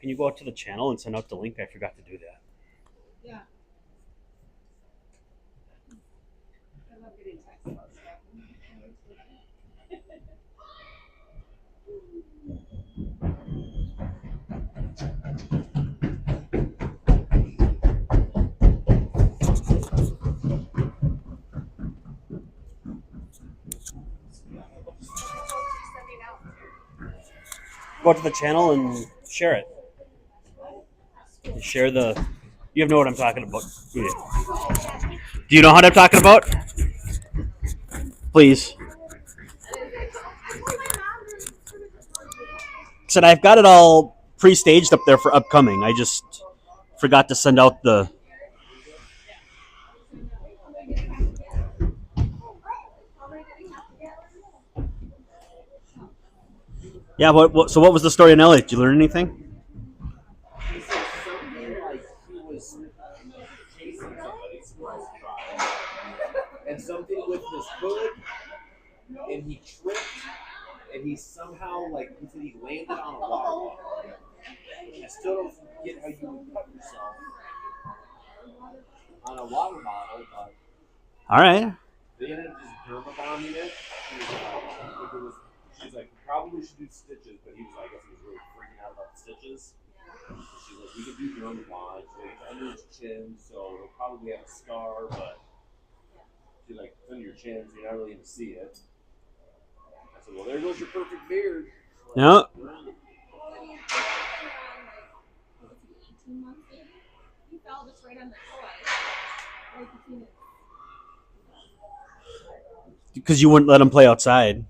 Can you go out to the channel and send out the link? I forgot to do that. Yeah. I love getting texts about stuff. Go out to the channel and share it. Share the. You know what I'm talking about. Do you know what I'm talking about? Please. Said I've got it all pre-staged up there for upcoming. I just forgot to send out the. Yeah. So what was the story in LA? Did you learn anything? And something with his hood, and he tripped, and he somehow, like, he said he landed on a water bottle. I still don't get how you would cut yourself on a water bottle, but. All right. They ended up just dermabombing it. She's like, probably should do stitches, but he was, I guess he was really freaking out about the stitches. She's like, we could do dermabond. She's like, it's under his chin, so he'll probably have a scar, but she's like, it's under your chin, so you're not really going to see it. I said, well, there goes your perfect beard. Yeah. He fell just right on the floor. Right between it. Because you wouldn't let him play outside.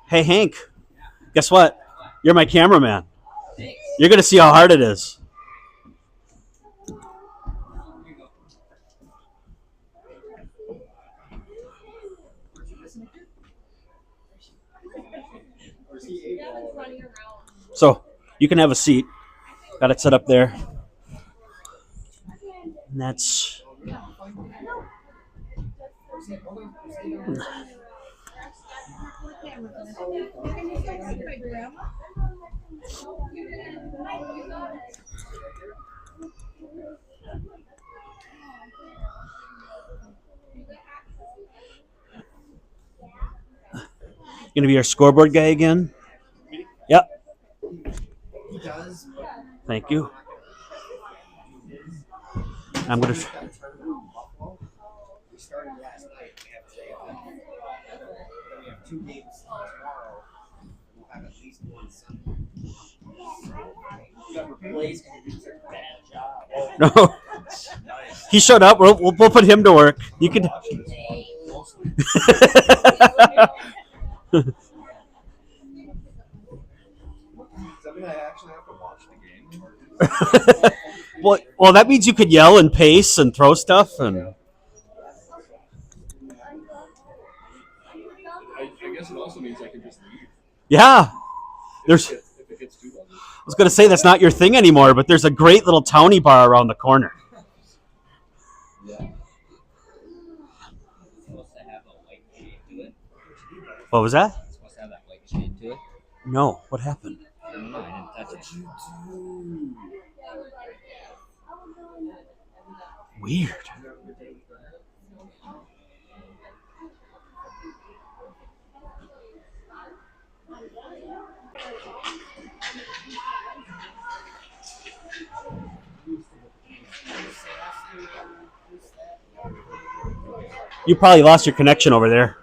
Hey, Hank, guess what? You're my cameraman. You're going to see how hard it is. So you can have a seat. Got it set up there. And that's. Gonna be our scoreboard guy again? Yep. Thank you. I'm gonna. We started last night. We have today off. Then we have 2 games tomorrow. We'll have at least one Sunday. You got replaced because you did such a bad job. No. He showed up. We'll put him to work. You can. Well, that means you could yell and pace and throw stuff and. I guess it also means I can just leave. Yeah, there's. If it gets too long. I was gonna say that's not your thing anymore, but there's a great little towny bar around the corner. What was that? It's supposed to have that white shade to it. No. What happened? I don't know. I didn't touch it. Weird. You probably lost your connection over there.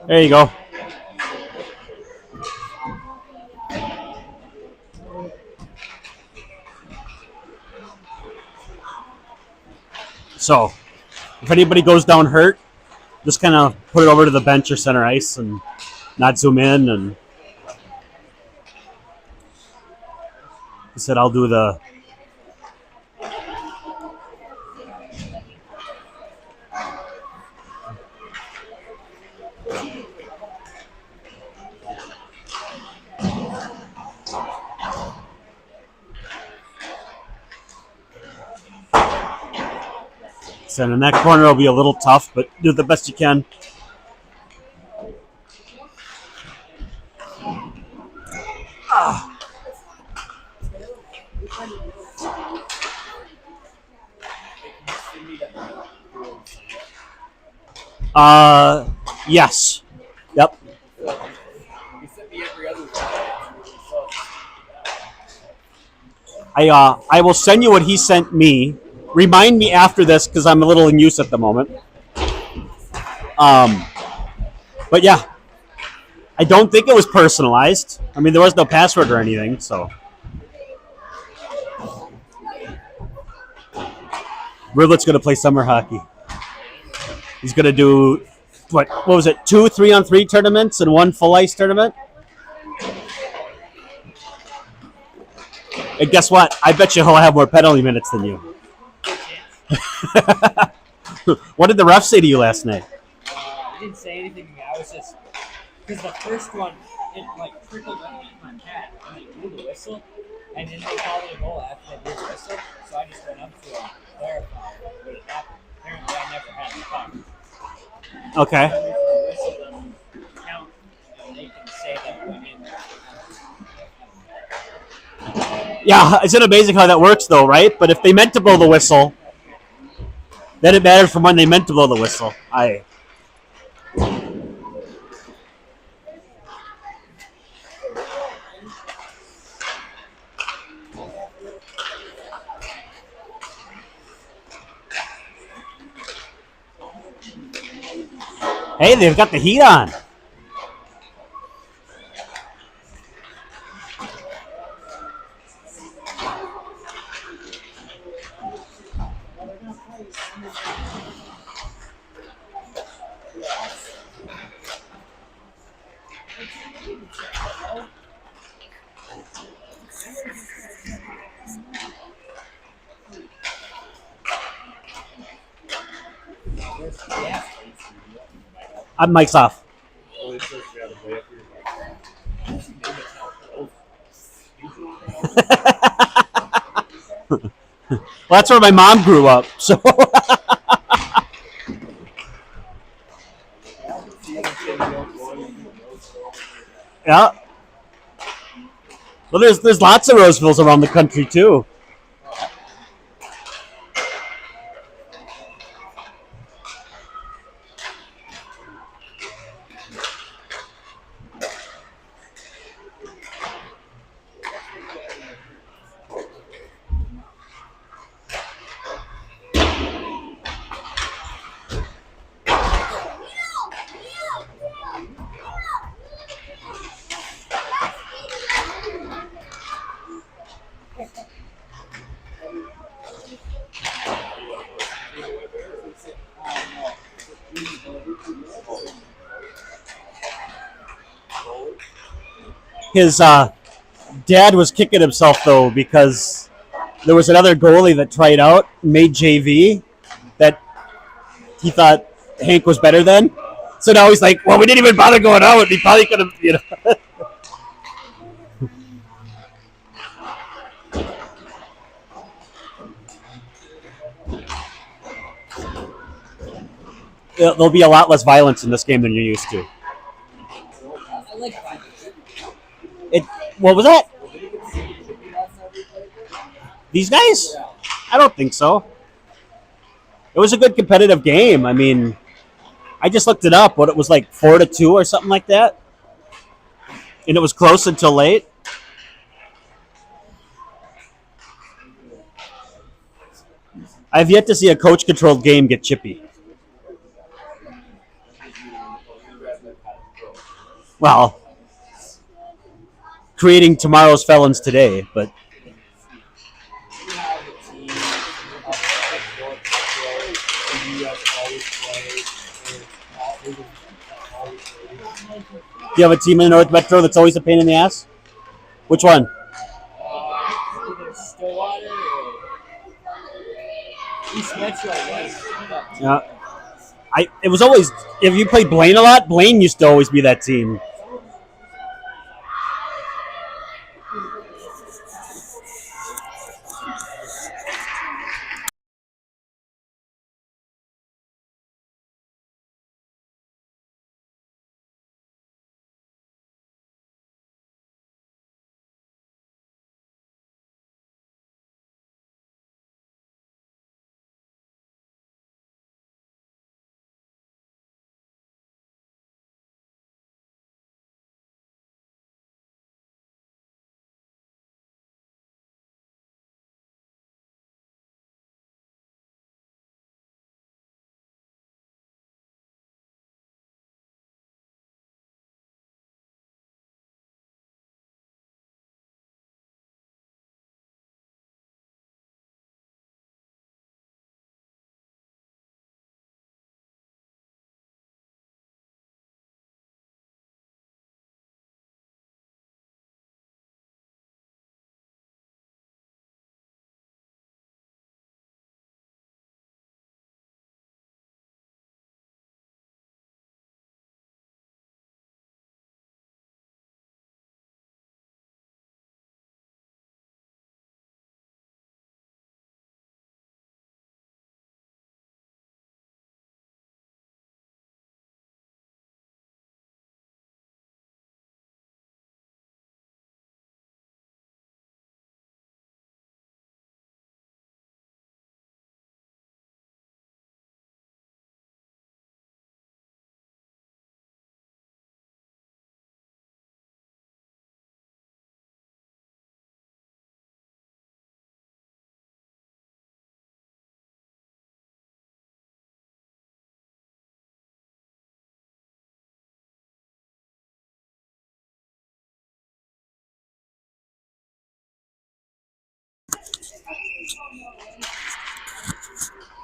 There you go. So, if anybody goes down hurt, just kind of put it over to the bench or center ice and not zoom in. And he said, I'll do the. Listen, in that corner will be a little tough, but do the best you can. Yes. Yep. You sent me every other I will send you what he sent me. Remind me after this because I'm a little in use at the moment. But yeah, I don't think it was personalized. I mean, there was no password or anything, so. Rivlet's going to play summer hockey. He's going to do, what was it, 2 3-on-3 tournaments and 1 full ice tournament? And guess what? I bet you he'll have more penalty minutes than you. What did the ref say to you last night? He didn't say anything to me. I was just because the first one it like trickled underneath my pad and they blew the whistle, and then they called it a goal after they blew the whistle. So I just went up to him, clarified what had happened. Apparently, I never had the puck. Okay. The whistle doesn't count, and they can say that it went in. Yeah, isn't it amazing how that works, though, right? But if they meant to blow the whistle, then it matters from when they meant to blow the whistle. Hey, they've got the heat on. Mike's off. Well, that's where my mom grew up. So. Yeah. Well, there's lots of Rosevilles around the country too. His dad was kicking himself though because there was another goalie that tried out, made JV, that he thought Hank was better than. So now he's like, well, we didn't even bother going out. He probably could have, There'll be a lot less violence in this game than you're used to. I like violence. What was that? These guys? I don't think so. It was a good competitive game. I mean, I just looked it up. What it was like 4-2 or something like that, and it was close until late. I've yet to see a coach-controlled game get chippy. Well, creating tomorrow's felons today, but do you have a team in the North Metro that's always a pain in the ass? Which one? Either Stillwater or East Metro was. Yeah. It was always, if you played Blaine a lot, Blaine used to always be that team.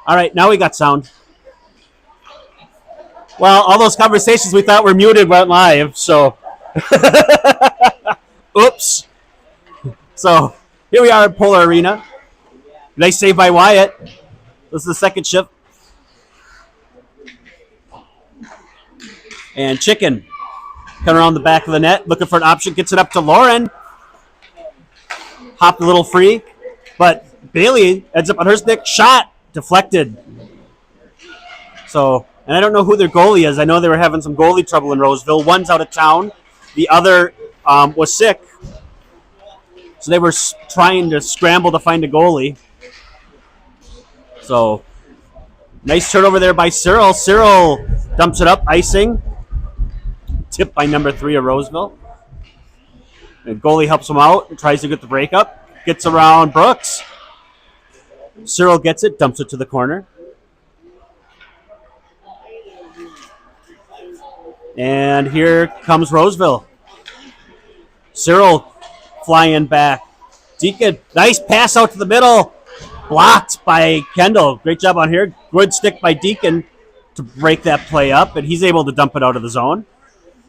All right, now we got sound. Well, all those conversations we thought were muted went live, so. Oops. So here we are at Polar Arena. Nice save by Wyatt. This is the second shift. And Chicken coming around the back of the net, looking for an option, gets it up to Lauren. Hopped a little free, but Bailey ends up on her stick. Shot deflected. So, and I don't know who their goalie is. I know they were having some goalie trouble in Roseville. One's out of town. The other was sick. So they were trying to scramble to find a goalie. So, nice turnover there by Cyril. Cyril dumps it up, icing. Tipped by number 3 of Roseville. The goalie helps him out and tries to get the breakup. Gets around Brooks. Cyril gets it, dumps it to the corner. And here comes Roseville. Cyril flying back. Deacon, nice pass out to the middle. Blocked by Kendall. Great job on here. Good stick by Deacon to break that play up, and he's able to dump it out of the zone.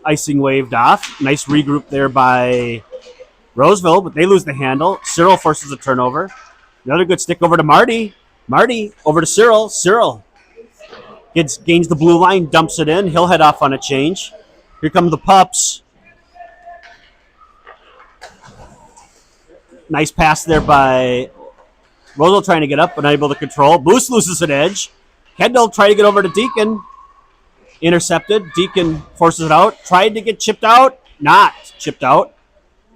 Icing waved off. Nice regroup there by Roseville, but they lose the handle. Cyril forces a turnover. Another good stick over to Marty. Marty over to Cyril. Cyril gains the blue line, dumps it in. He'll head off on a change. Here come the Pups. Nice pass there by Roseville trying to get up, but unable to control. Moose loses an edge. Kendall trying to get over to Deacon. Intercepted. Deacon forces it out. Tried to get chipped out. Not chipped out.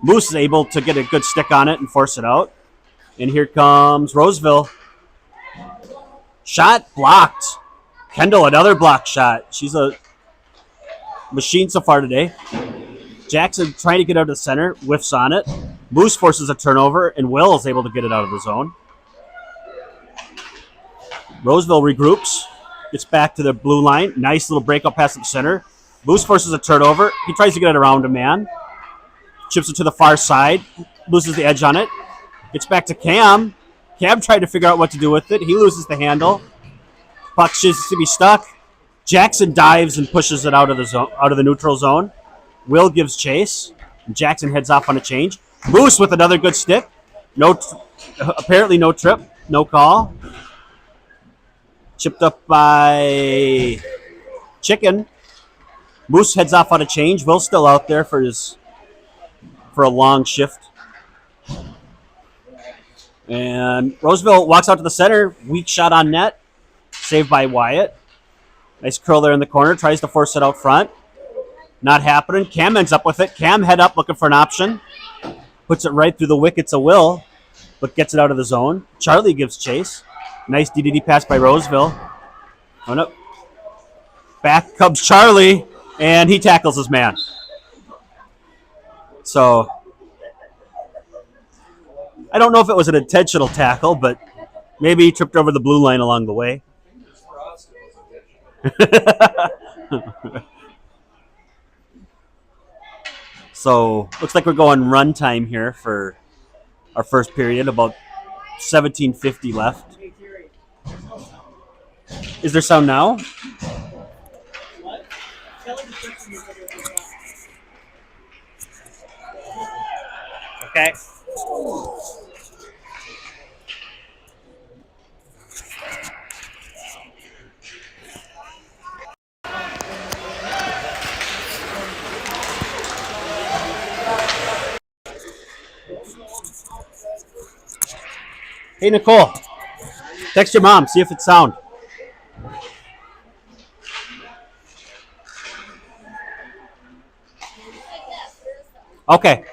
Moose is able to get a good stick on it and force it out. And here comes Roseville. Shot blocked. Kendall, another block shot. She's a machine so far today. Jackson trying to get out of the center. Whiffs on it. Moose forces a turnover, and Will is able to get it out of the zone. Roseville regroups. Gets back to the blue line. Nice little breakup pass at the center. Moose forces a turnover. He tries to get it around a man. Chips it to the far side. Loses the edge on it. Gets back to Cam. Cam tried to figure out what to do with it. He loses the handle. Puck seems to be stuck. Jackson dives and pushes it out of the zone, out of the neutral zone. Will gives chase. And Jackson heads off on a change. Moose with another good stick. Apparently no trip. No call. Chipped up by Chicken. Moose heads off on a change. Will's still out there for a long shift. And Roseville walks out to the center. Weak shot on net. Saved by Wyatt. Nice curl there in the corner. Tries to force it out front. Not happening. Cam ends up with it. Cam head up looking for an option. Puts it right through the wickets of Will, but gets it out of the zone. Charlie gives chase. Nice DDD pass by Roseville. Oh no. Back comes Charlie, and he tackles his man. So, I don't know if it was an intentional tackle, but maybe he tripped over the blue line along the way. So, looks like we're going run time here for our first period, about 17:50 left. Is there sound now? Okay. Hey, Nicole. Text your mom. See if it's sound. Okay.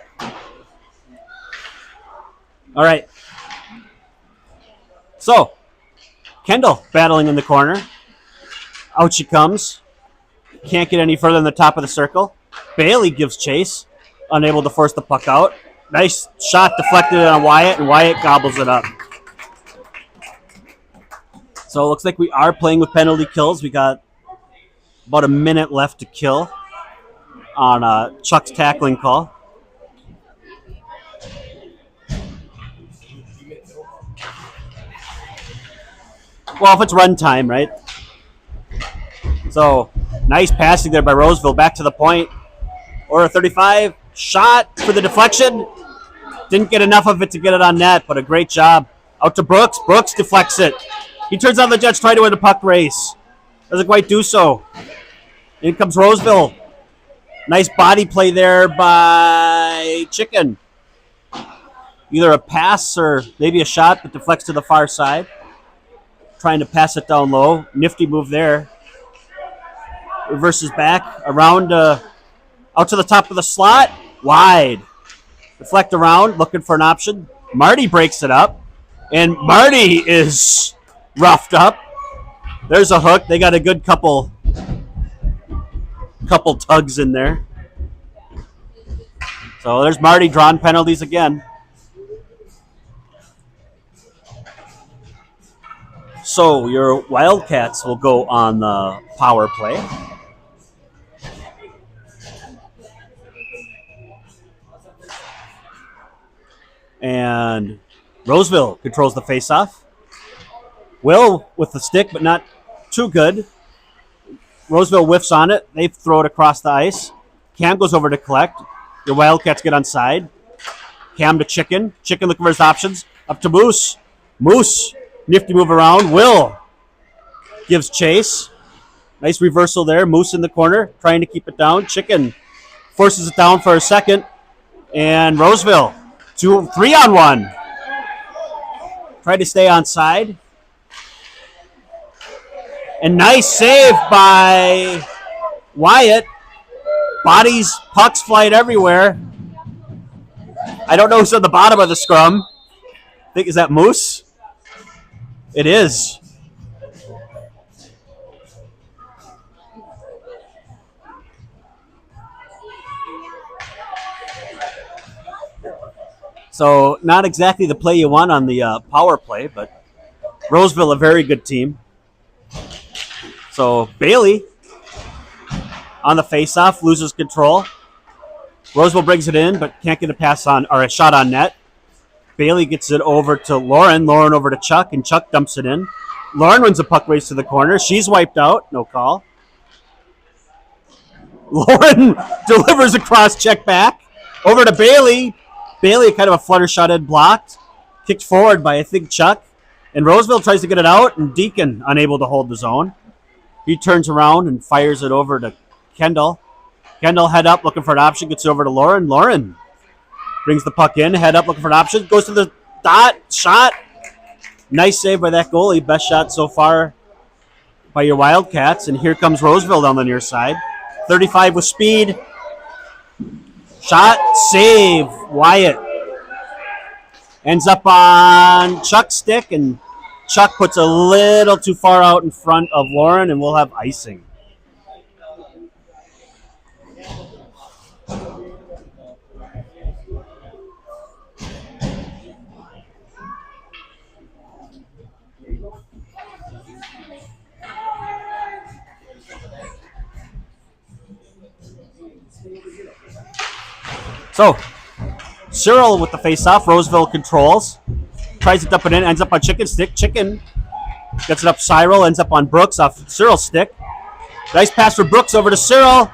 All right. So, Kendall battling in the corner. Out she comes. Can't get any further than the top of the circle. Bailey gives chase. Unable to force the puck out. Nice shot deflected on Wyatt, and Wyatt gobbles it up. So it looks like we are playing with penalty kills. We got about a minute left to kill on Chuck's tackling call. Well, if it's run time, right? So, nice passing there by Roseville. Back to the point. Or a 35. Shot for the deflection. Didn't get enough of it to get it on net, but a great job. Out to Brooks. Brooks deflects it. He turns on the Jets, trying to win the puck race. Doesn't quite do so. In comes Roseville. Nice body play there by Chicken. Either a pass or maybe a shot, but deflects to the far side. Trying to pass it down low. Nifty move there. Reverses back. Around, out to the top of the slot. Wide. Deflect around, looking for an option. Marty breaks it up. And Marty is roughed up. There's a hook. They got a good couple tugs in there. So there's Marty drawing penalties again. So your Wildcats will go on the power play. And Roseville controls the faceoff. Will with the stick, but not too good. Roseville whiffs on it. They throw it across the ice. Cam goes over to collect. Your Wildcats get onside. Cam to Chicken. Chicken looking for his options. Up to Moose. Moose, nifty move around. Will gives chase. Nice reversal there. Moose in the corner, trying to keep it down. Chicken forces it down for a second. And Roseville, 3-on-1. Try to stay onside. And nice save by Wyatt. Bodies, pucks flying everywhere. I don't know who's on the bottom of the scrum. I think, is that Moose? It is. So not exactly the play you want on the power play, but Roseville, a very good team. So Bailey on the faceoff, loses control. Roseville brings it in, but can't get a pass on or a shot on net. Bailey gets it over to Lauren. Lauren over to Chuck, and Chuck dumps it in. Lauren wins a puck race to the corner. She's wiped out. No call. Lauren delivers a cross check back over to Bailey. Bailey, kind of a flutter shot in blocked. Kicked forward by, I think, Chuck. And Roseville tries to get it out, and Deacon unable to hold the zone. He turns around and fires it over to Kendall. Kendall head up, looking for an option, gets it over to Lauren. Lauren brings the puck in, head up, looking for an option, goes to the dot, shot. Nice save by that goalie. Best shot so far by your Wildcats. And here comes Roseville down the near side. 35 with speed. Shot, save, Wyatt. Ends up on Chuck's stick, and Chuck puts a little too far out in front of Lauren, and we'll have icing. So, Cyril with the face-off. Roseville controls. Tries to dump it in. Ends up on Chicken's stick. Chicken gets it up Cyril. Ends up on Brooks off Cyril's stick. Nice pass for Brooks over to Cyril.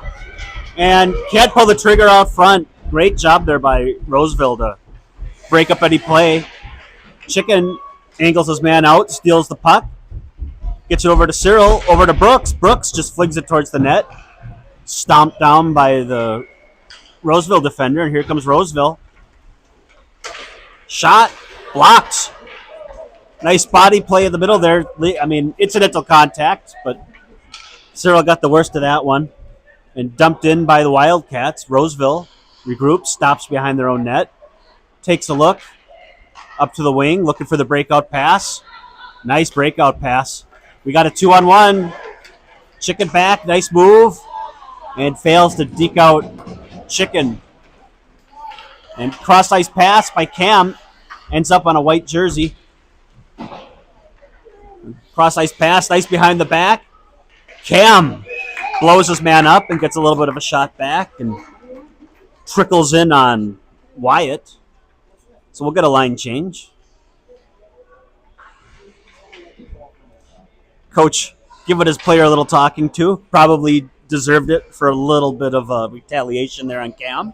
And can't pull the trigger out front. Great job there by Roseville to break up any play. Chicken angles his man out. Steals the puck. Gets it over to Cyril. Over to Brooks. Brooks just flings it towards the net. Stomped down by the Roseville defender, and here comes Roseville. Shot, blocked. Nice body play in the middle there. I mean, incidental contact, but Cyril got the worst of that one. And dumped in by the Wildcats. Roseville regroups, stops behind their own net. Takes a look. Up to the wing, looking for the breakout pass. Nice breakout pass. We got a 2-on-1. Chicken back, nice move. And fails to deke out Chicken. And cross-ice pass by Cam. Ends up on a white jersey. Cross-ice pass, nice behind the back. Cam blows his man up and gets a little bit of a shot back and trickles in on Wyatt. So we'll get a line change. Coach giving his player a little talking to. Probably deserved it for a little bit of retaliation there on Cam.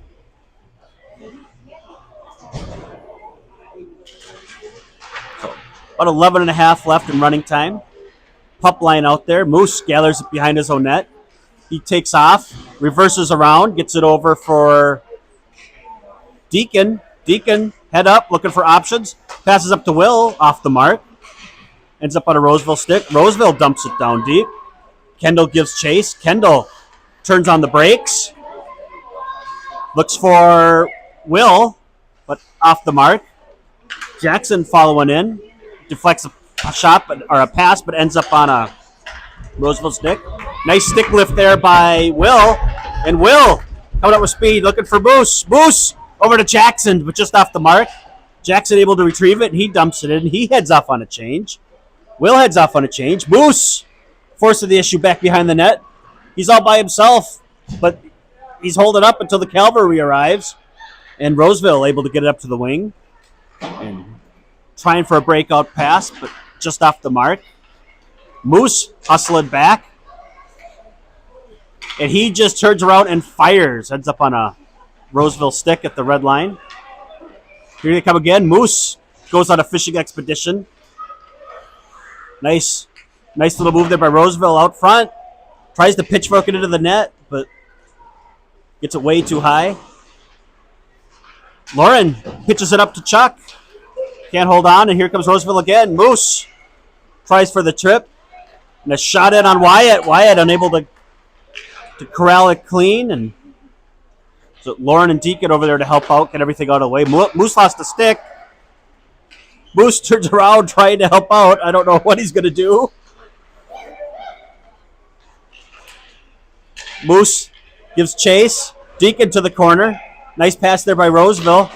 So, about 11 and a half left in running time. Pup line out there. Moose gathers it behind his own net. He takes off, reverses around, gets it over for Deacon. Deacon, head up, looking for options. Passes up to Will, off the mark. Ends up on a Roseville stick. Roseville dumps it down deep. Kendall gives chase. Kendall turns on the brakes. Looks for Will, but off the mark. Jackson following in. Deflects a shot, or a pass, but ends up on a Roseville stick. Nice stick lift there by Will. And Will coming up with speed, looking for Moose. Moose over to Jackson, but just off the mark. Jackson able to retrieve it, and he dumps it in. He heads off on a change. Will heads off on a change. Moose forces the issue back behind the net. He's all by himself, but he's holding up until the cavalry arrives. And Roseville able to get it up to the wing. And trying for a breakout pass, but just off the mark. Moose hustling back. And he just turns around and fires. Ends up on a Roseville stick at the red line. Here they come again. Moose goes on a fishing expedition. Nice little move there by Roseville out front. Tries to pitchfork it into the net, but gets it way too high. Lauren pitches it up to Chuck. Can't hold on, and here comes Roseville again. Moose tries for the trip. And a shot in on Wyatt. Wyatt unable to corral it clean. And so Lauren and Deacon over there to help out, get everything out of the way. Moose lost a stick. Moose turns around trying to help out. I don't know what he's going to do. Moose gives chase. Deacon to the corner. Nice pass there by Roseville.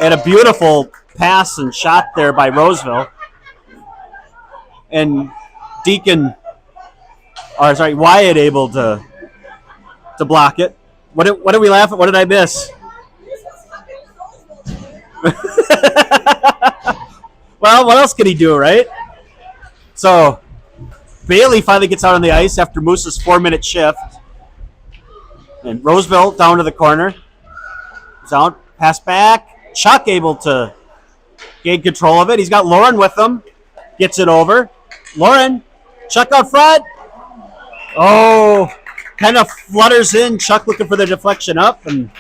And a beautiful pass and shot there by Roseville. And Wyatt able to block it. What did we laugh at? What did I miss? Well, what else can he do, right? So, Bailey finally gets out on the ice after Moose's 4-minute shift. And Roseville down to the corner. Down, pass back. Chuck able to gain control of it. He's got Lauren with him. Gets it over. Lauren, Chuck out front. Oh, kind of flutters in. Chuck looking for the deflection up, and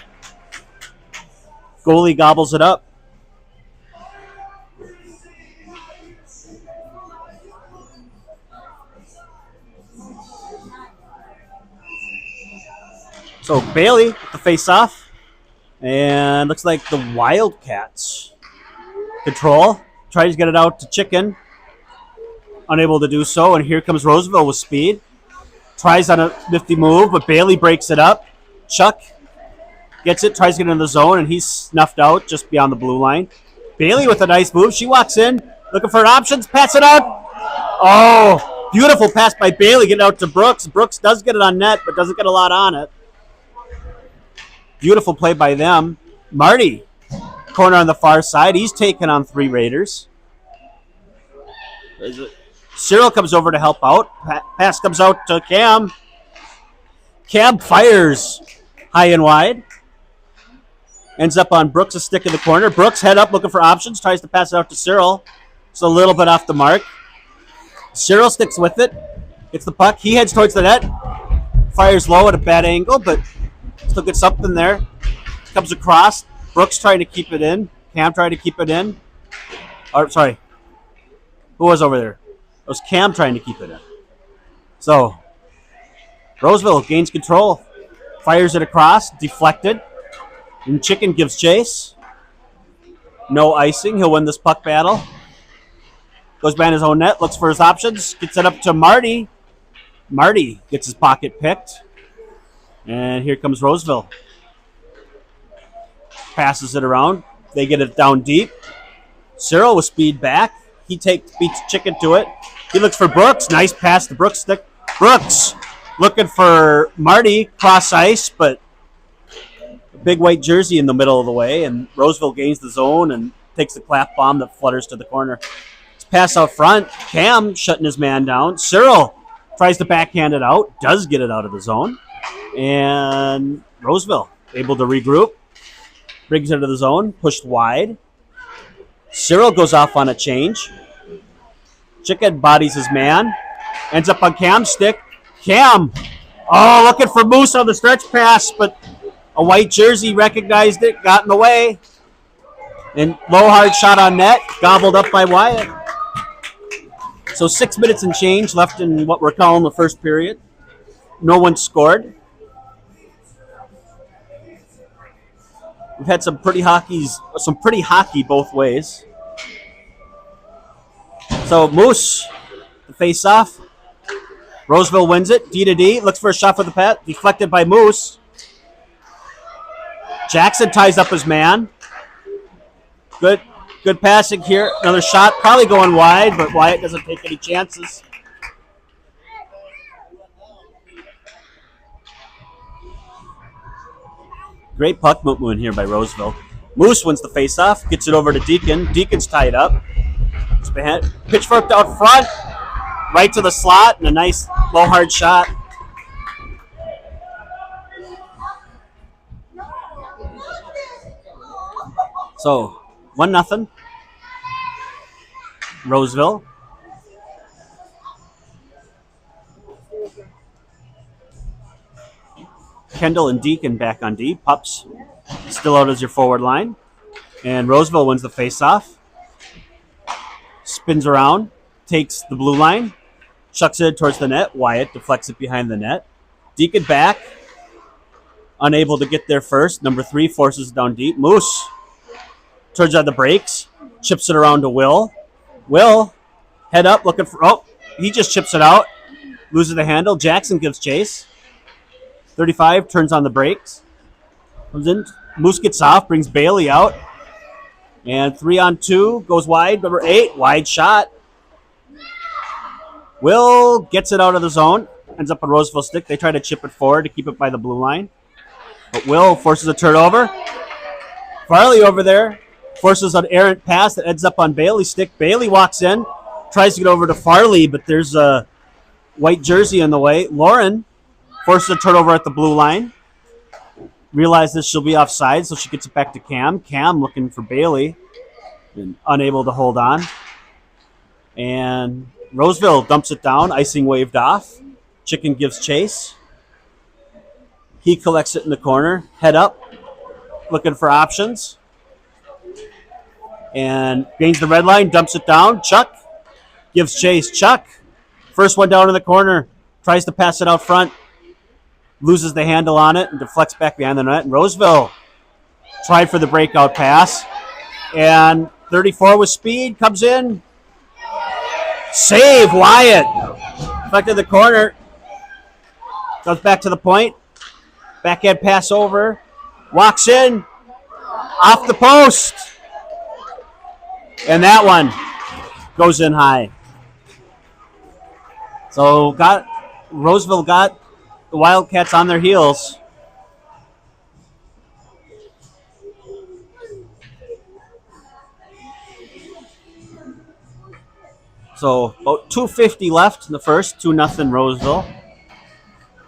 goalie gobbles it up. So Bailey with the face-off, and looks like the Wildcats control. Tries to get it out to Chicken. Unable to do so, and here comes Roseville with speed. Tries on a nifty move, but Bailey breaks it up. Chuck gets it, tries to get in the zone, and he's snuffed out just beyond the blue line. Bailey with a nice move. She walks in, looking for options, pass it out. Oh, beautiful pass by Bailey, getting out to Brooks. Brooks does get it on net, but doesn't get a lot on it. Beautiful play by them. Marty, corner on the far side. He's taking on 3 Raiders. Cyril comes over to help out. Pass comes out to Cam. Cam fires high and wide. Ends up on Brooks' stick in the corner. Brooks head up looking for options. Tries to pass it out to Cyril. It's a little bit off the mark. Cyril sticks with it. Gets the puck. He heads towards the net. Fires low at a bad angle, but still gets something there. Comes across. Brooks trying to keep it in. Cam trying to keep it in. Or, sorry. Who was over there? It was Cam trying to keep it in. So, Roseville gains control. Fires it across. Deflected. And Chicken gives chase. No icing. He'll win this puck battle. Goes behind his own net. Looks for his options. Gets it up to Marty. Marty gets his pocket picked. And here comes Roseville. Passes it around. They get it down deep. Cyril with speed back. He beats Chicken to it. He looks for Brooks. Nice pass to Brooks. Brooks looking for Marty. Cross ice, but a big white jersey in the middle of the way. And Roseville gains the zone and takes the clap bomb that flutters to the corner. It's Pass out front. Cam shutting his man down. Cyril tries to backhand it out. Does get it out of the zone. And Roseville able to regroup. Brings it to the zone. Pushed wide. Cyril goes off on a change. Chicken bodies his man. Ends up on Cam's stick. Cam. Oh, looking for Moose on the stretch pass, but a white jersey recognized it, got in the way. And low hard shot on net, gobbled up by Wyatt. So 6 minutes and change left in what we're calling the first period. No one scored. We've had some pretty hockey both ways. So Moose, the face-off. Roseville wins it. D to D. Looks for a shot for the pet. Deflected by Moose. Jackson ties up his man. Good passing here. Another shot. Probably going wide, but Wyatt doesn't take any chances. Great puck movement here by Roseville. Moose wins the faceoff. Gets it over to Deacon. Deacon's tied up. Pitchfork out front. Right to the slot, and a nice low hard shot. So 1-0. Roseville. Kendall and Deacon back on D. Pups still out as your forward line. And Roseville wins the faceoff. Spins around. Takes the blue line, chucks it towards the net. Wyatt deflects it behind the net. Deacon back, unable to get there first. Number 3 forces it down deep. Moose turns on the brakes, chips it around to Will. Will, head up, looking for, he just chips it out, loses the handle. Jackson gives chase. 35 turns on the brakes. Comes in, Moose gets off, brings Bailey out. And 3-on-2, goes wide. Number 8, wide shot. Will gets it out of the zone. Ends up on Roseville's stick. They try to chip it forward to keep it by the blue line. But Will forces a turnover. Farley over there forces an errant pass that ends up on Bailey's stick. Bailey walks in, tries to get over to Farley, but there's a white jersey in the way. Lauren forces a turnover at the blue line. Realizes she'll be offside, so she gets it back to Cam. Cam looking for Bailey and unable to hold on. And Roseville dumps it down, icing waved off. Chicken gives chase. He collects it in the corner, head up, looking for options. And gains the red line, dumps it down. Chuck gives chase. Chuck, first one down in the corner, tries to pass it out front, loses the handle on it and deflects back behind the net. And Roseville tried for the breakout pass. And 34 with speed comes in. Save, Wyatt. Deflected the corner. Goes back to the point. Backhand pass over. Walks in. Off the post. And that one goes in high. So Roseville got the Wildcats on their heels. So about 2:50 left in the first, 2-0 Roseville.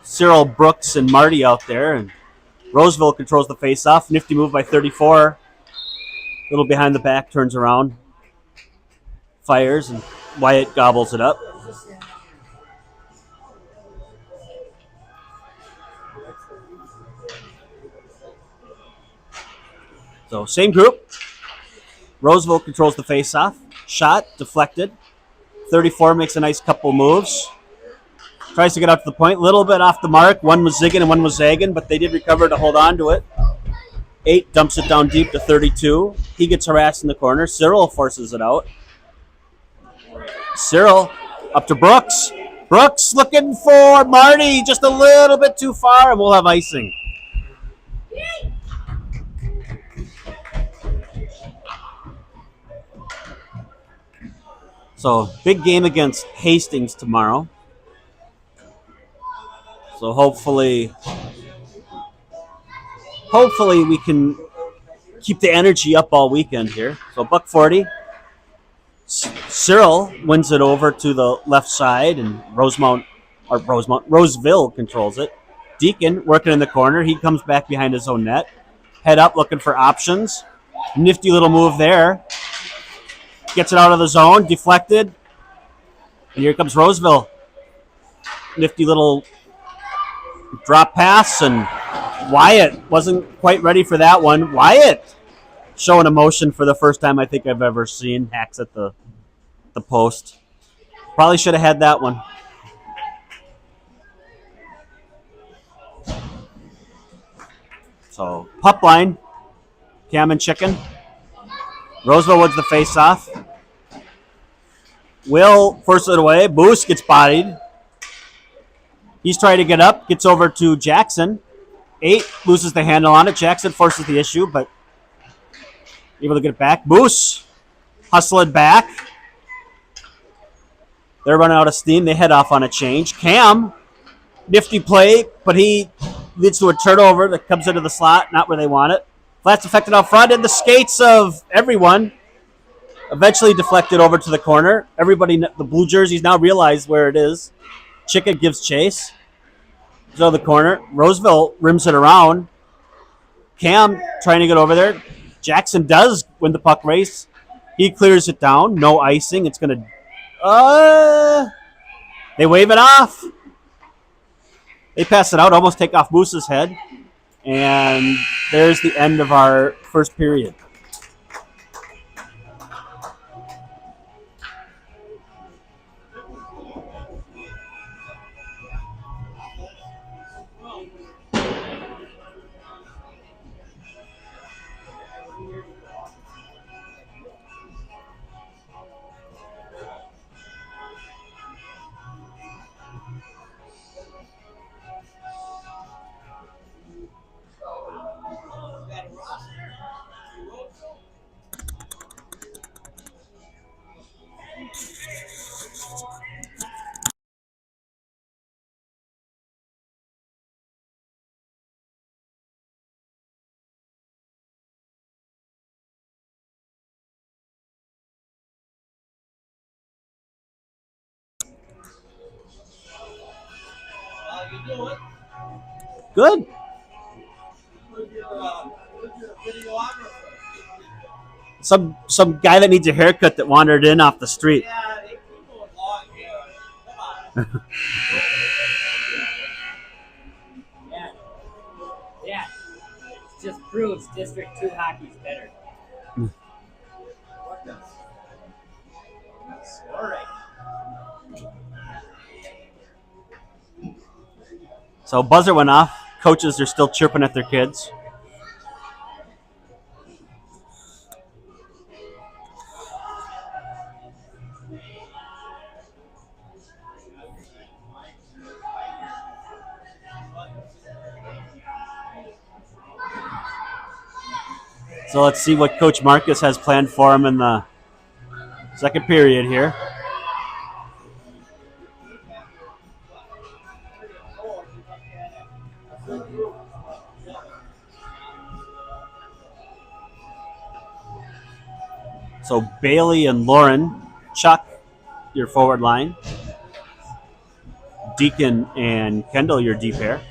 Cyril, Brooks, and Marty out there, and Roseville controls the faceoff. Nifty move by 34. A little behind the back, turns around, fires, and Wyatt gobbles it up. So same group. Roseville controls the faceoff. Shot deflected. 34 makes a nice couple moves. Tries to get out to the point. A little bit off the mark. One was zigging and one was zagging, but they did recover to hold on to it. 8 dumps it down deep to 32. He gets harassed in the corner. Cyril forces it out. Cyril up to Brooks. Brooks looking for Marty. Just a little bit too far, and we'll have icing. So, big game against Hastings tomorrow. So hopefully we can keep the energy up all weekend here. So $1.40. Cyril wins it over to the left side, and Roseville controls it. Deacon working in the corner. He comes back behind his own net. Head up, looking for options. Nifty little move there. Gets it out of the zone, deflected. And here comes Roseville. Nifty little drop pass, and Wyatt wasn't quite ready for that one. Wyatt showing emotion for the first time I think I've ever seen. Hacks at the post. Probably should have had that one. So, pup line. Cam and Chicken. Roseville wins the face-off. Will forces it away. Boos gets bodied. He's trying to get up. Gets over to Jackson. 8 loses the handle on it. Jackson forces the issue, but able to get it back. Boos hustle it back. They're running out of steam. They head off on a change. Cam, nifty play, but he leads to a turnover that comes into the slot, not where they want it. Flats affected out front, and the skates of everyone eventually deflected over to the corner. Everybody, the blue jerseys now realize where it is. Chicken gives chase. So the corner. Roseville rims it around. Cam trying to get over there. Jackson does win the puck race. He clears it down. No icing. It's going to... they wave it off. They pass it out, almost take off Moose's head. And there's the end of our first period. Good. Some guy that needs a haircut that wandered in off the street. Yeah, they keep going long here. Come on. Yeah. It just proves District 2 hockey's better. All right. So buzzer went off. Coaches are still chirping at their kids. So let's see what Coach Marcus has planned for him in the second period here. So Bailey and Lauren, Chuck, your forward line. Deacon and Kendall, your D pair.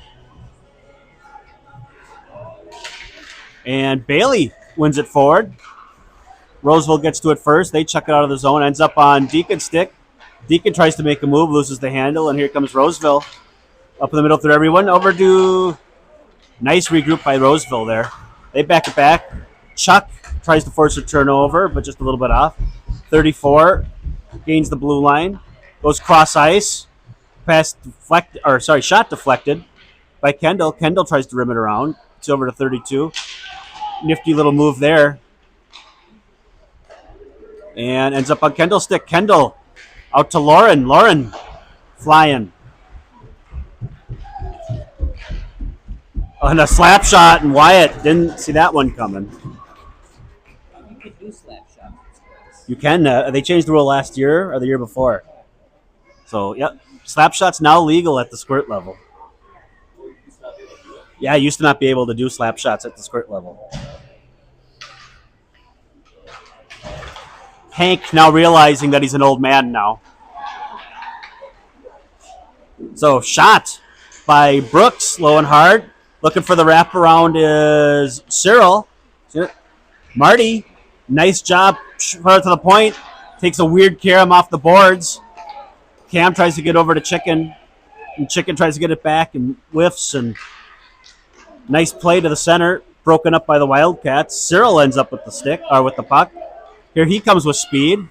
And Bailey wins it forward. Roseville gets to it first. They chuck it out of the zone. Ends up on Deacon's stick. Deacon tries to make a move, loses the handle, and here comes Roseville. Up in the middle through everyone. Over to... Nice regroup by Roseville there. They back it back. Chuck tries to force a turnover, but just a little bit off. 34 gains the blue line. Goes cross ice. Shot deflected by Kendall. Kendall tries to rim it around. It's over to 32. Nifty little move there. And ends up on Kendall's stick. Kendall out to Lauren. Lauren flying. And a slap shot, and Wyatt didn't see that one coming. You can do slap shots. You can. They changed the rule last year or the year before. So, yep. Slap shots now legal at the squirt level. Yeah, I used to not be able to do slap shots at the squirt level. Hank now realizing that he's an old man now. So shot by Brooks, low and hard. Looking for the wraparound is Cyril. Marty, nice job, far to the point. Takes a weird carom off the boards. Cam tries to get over to Chicken, and Chicken tries to get it back and whiffs. And nice play to the center, broken up by the Wildcats. Cyril ends up with the stick or with the puck. Here he comes with speed.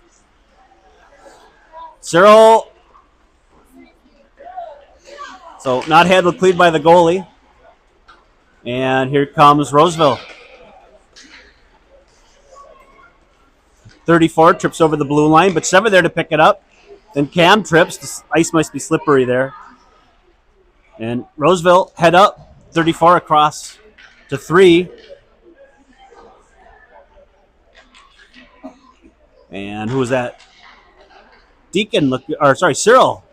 Cyril, so not handled clean by the goalie. And here comes Roseville. 34 trips over the blue line, but 7 there to pick it up. Then Cam trips. The ice must be slippery there. And Roseville head up. 34 across to 3. And who was that? Cyril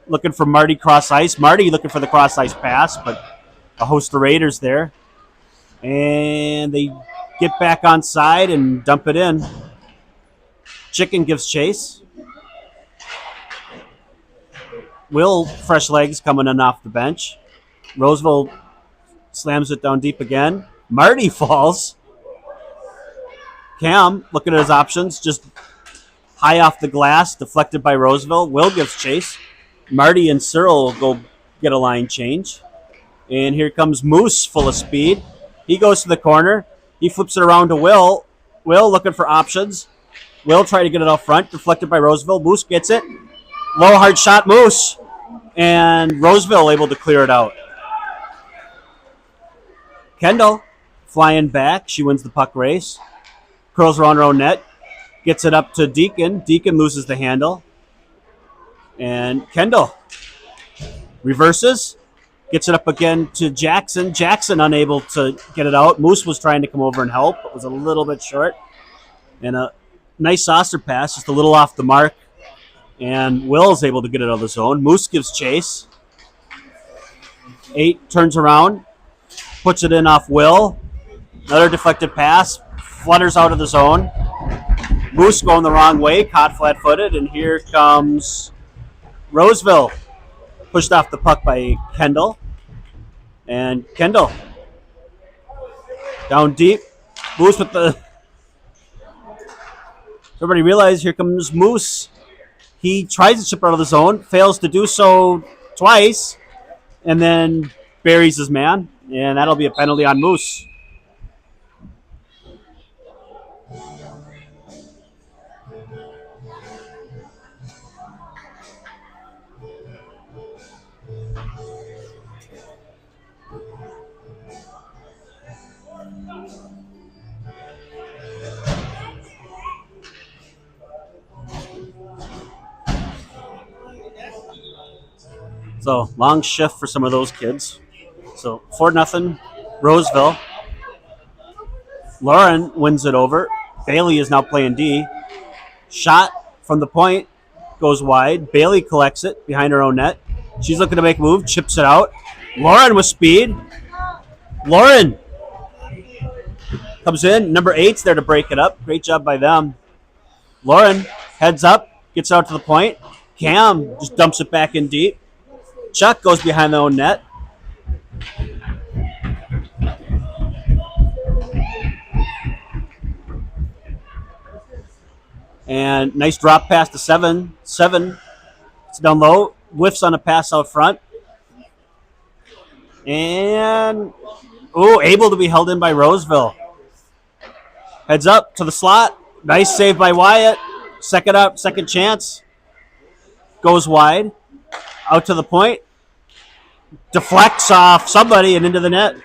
looking for Marty cross ice. Marty looking for the cross ice pass, but a host of Raiders there. And they get back on side and dump it in. Chicken gives chase. Will, fresh legs coming in off the bench. Roseville slams it down deep again. Marty falls. Cam looking at his options, just high off the glass, deflected by Roseville. Will gives chase. Marty and Cyril will go get a line change. And here comes Moose, full of speed. He goes to the corner. He flips it around to Will. Will looking for options. Will try to get it out front, deflected by Roseville. Moose gets it. Low, hard shot, Moose. And Roseville able to clear it out. Kendall flying back. She wins the puck race. Curls around her own net. Gets it up to Deacon. Deacon loses the handle. And Kendall reverses. Gets it up again to Jackson. Jackson unable to get it out. Moose was trying to come over and help, but was a little bit short. And a nice saucer pass, just a little off the mark. And Will's able to get it out of the zone. Moose gives chase. 8 turns around. Puts it in off Will. Another deflected pass. Flutters out of the zone. Moose going the wrong way. Caught flat-footed. And here comes Roseville. Pushed off the puck by Kendall. And Kendall down deep. Moose with the... Everybody realize here comes Moose. He tries to chip out of the zone. Fails to do so twice. And then buries his man. And that'll be a penalty on Moose. So, long shift for some of those kids. So, 4-0, Roseville. Lauren wins it over. Bailey is now playing D. Shot from the point. Goes wide. Bailey collects it behind her own net. She's looking to make a move. Chips it out. Lauren with speed. Lauren comes in. Number 8's there to break it up. Great job by them. Lauren heads up. Gets out to the point. Cam just dumps it back in deep. Chuck goes behind their own net. And nice drop pass to 7. 7. It's down low. Whiffs on a pass out front. And, able to be held in by Roseville. Heads up to the slot. Nice save by Wyatt. Second chance. Goes wide. Out to the point. Deflects off somebody and into the net.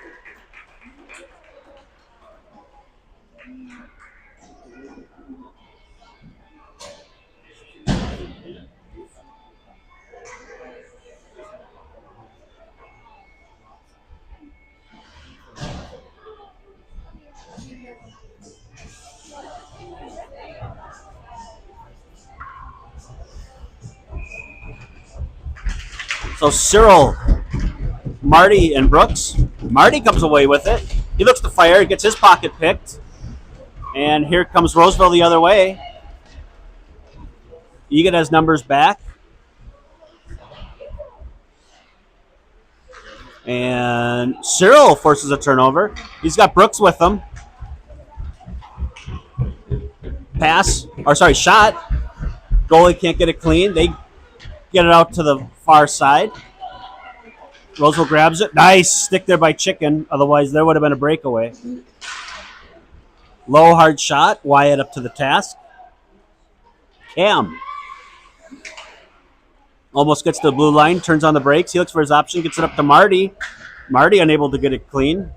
So Cyril, Marty, and Brooks. Marty comes away with it. He looks to fire, gets his pocket picked. And here comes Roseville the other way. Eagan has numbers back. And Cyril forces a turnover. He's got Brooks with him. Shot. Goalie can't get it clean. They get it out to the far side. Roseville grabs it. Nice stick there by Chicken. Otherwise, there would have been a breakaway. Low, hard shot. Wyatt up to the task. Cam almost gets to the blue line. Turns on the brakes. He looks for his option. Gets it up to Marty. Marty unable to get it clean.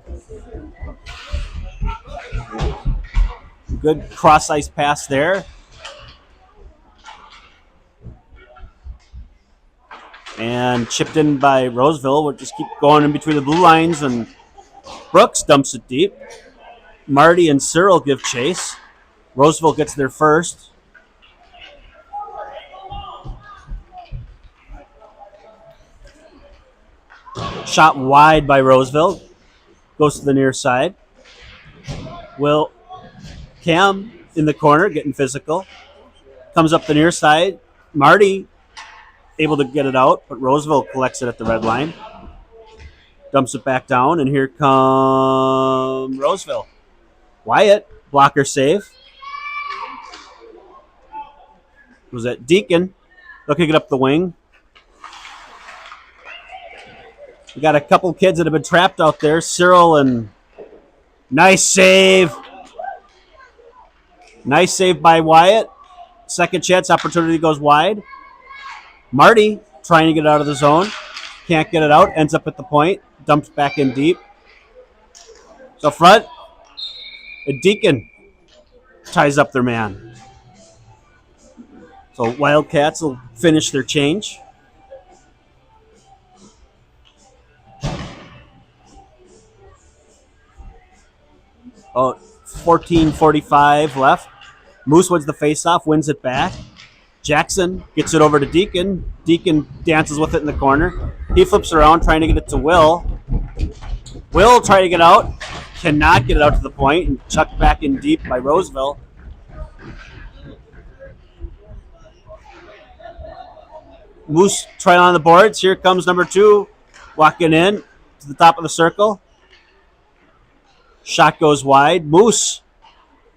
Good cross-ice pass there. And chipped in by Roseville. We'll just keep going in between the blue lines, and Brooks dumps it deep. Marty and Cyril give chase. Roseville gets there first. Shot wide by Roseville. Goes to the near side. Cam in the corner, getting physical. Comes up the near side. Marty able to get it out, but Roseville collects it at the red line. Dumps it back down, and here come Roseville. Wyatt, blocker save. Was that Deacon? Looking it up the wing. We got a couple kids that have been trapped out there. Cyril and nice save. Nice save by Wyatt. Second chance opportunity goes wide. Marty trying to get out of the zone. Can't get it out. Ends up at the point. Dumps back in deep. So front. And Deacon ties up their man. So Wildcats will finish their change. Oh, 14:45 left. Moose wins the faceoff, wins it back. Jackson gets it over to Deacon. Deacon dances with it in the corner. He flips around trying to get it to Will. Will try to get out. Cannot get it out to the point, and chucked back in deep by Roseville. Moose trying on the boards. Here comes number 2. Walking in to the top of the circle. Shot goes wide. Moose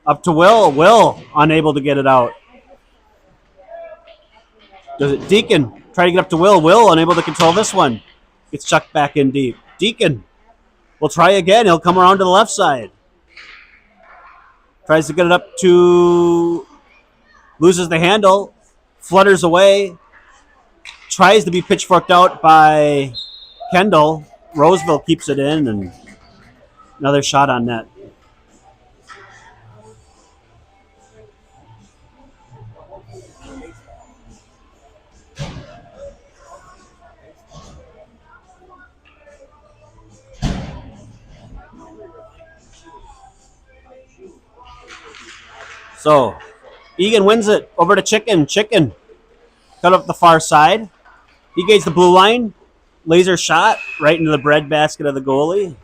up to Will. Will unable to get it out. Does it? Deacon try to get up to Will. Will unable to control this one. Gets chucked back in deep. Deacon will try again. He'll come around to the left side. Tries to get it up to... Loses the handle. Flutters away. Tries to be pitchforked out by Kendall. Roseville keeps it in, and another shot on net. So, Eagan wins it over to Chicken. Chicken cut up the far side. He gains the blue line. Laser shot right into the breadbasket of the goalie.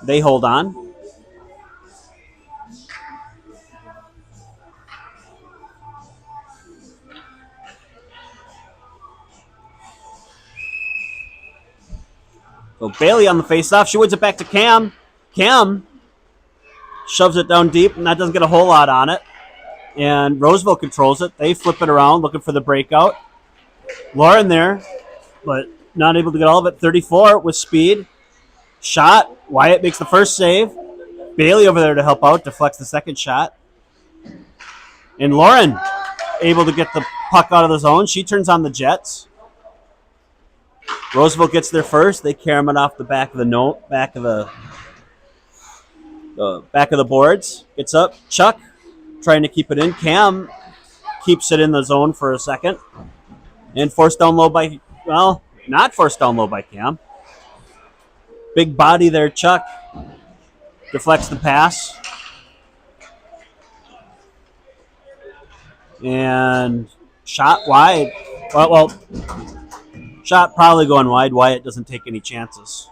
They hold on. So Bailey on the faceoff. She wins it back to Cam. Cam shoves it down deep, and that doesn't get a whole lot on it. And Roseville controls it. They flip it around, looking for the breakout. Lauren there, but not able to get all of it. 34 with speed. Shot. Wyatt makes the first save. Bailey over there to help out, deflects the second shot. And Lauren able to get the puck out of the zone. She turns on the Jets. Roseville gets there first. They carry it off the back of the back of the boards. Gets up. Chuck trying to keep it in. Cam keeps it in the zone for a second. And forced down low by, well, not forced down low by Cam. Big body there, Chuck. Deflects the pass. And shot wide. Well, shot probably going wide. Wyatt doesn't take any chances.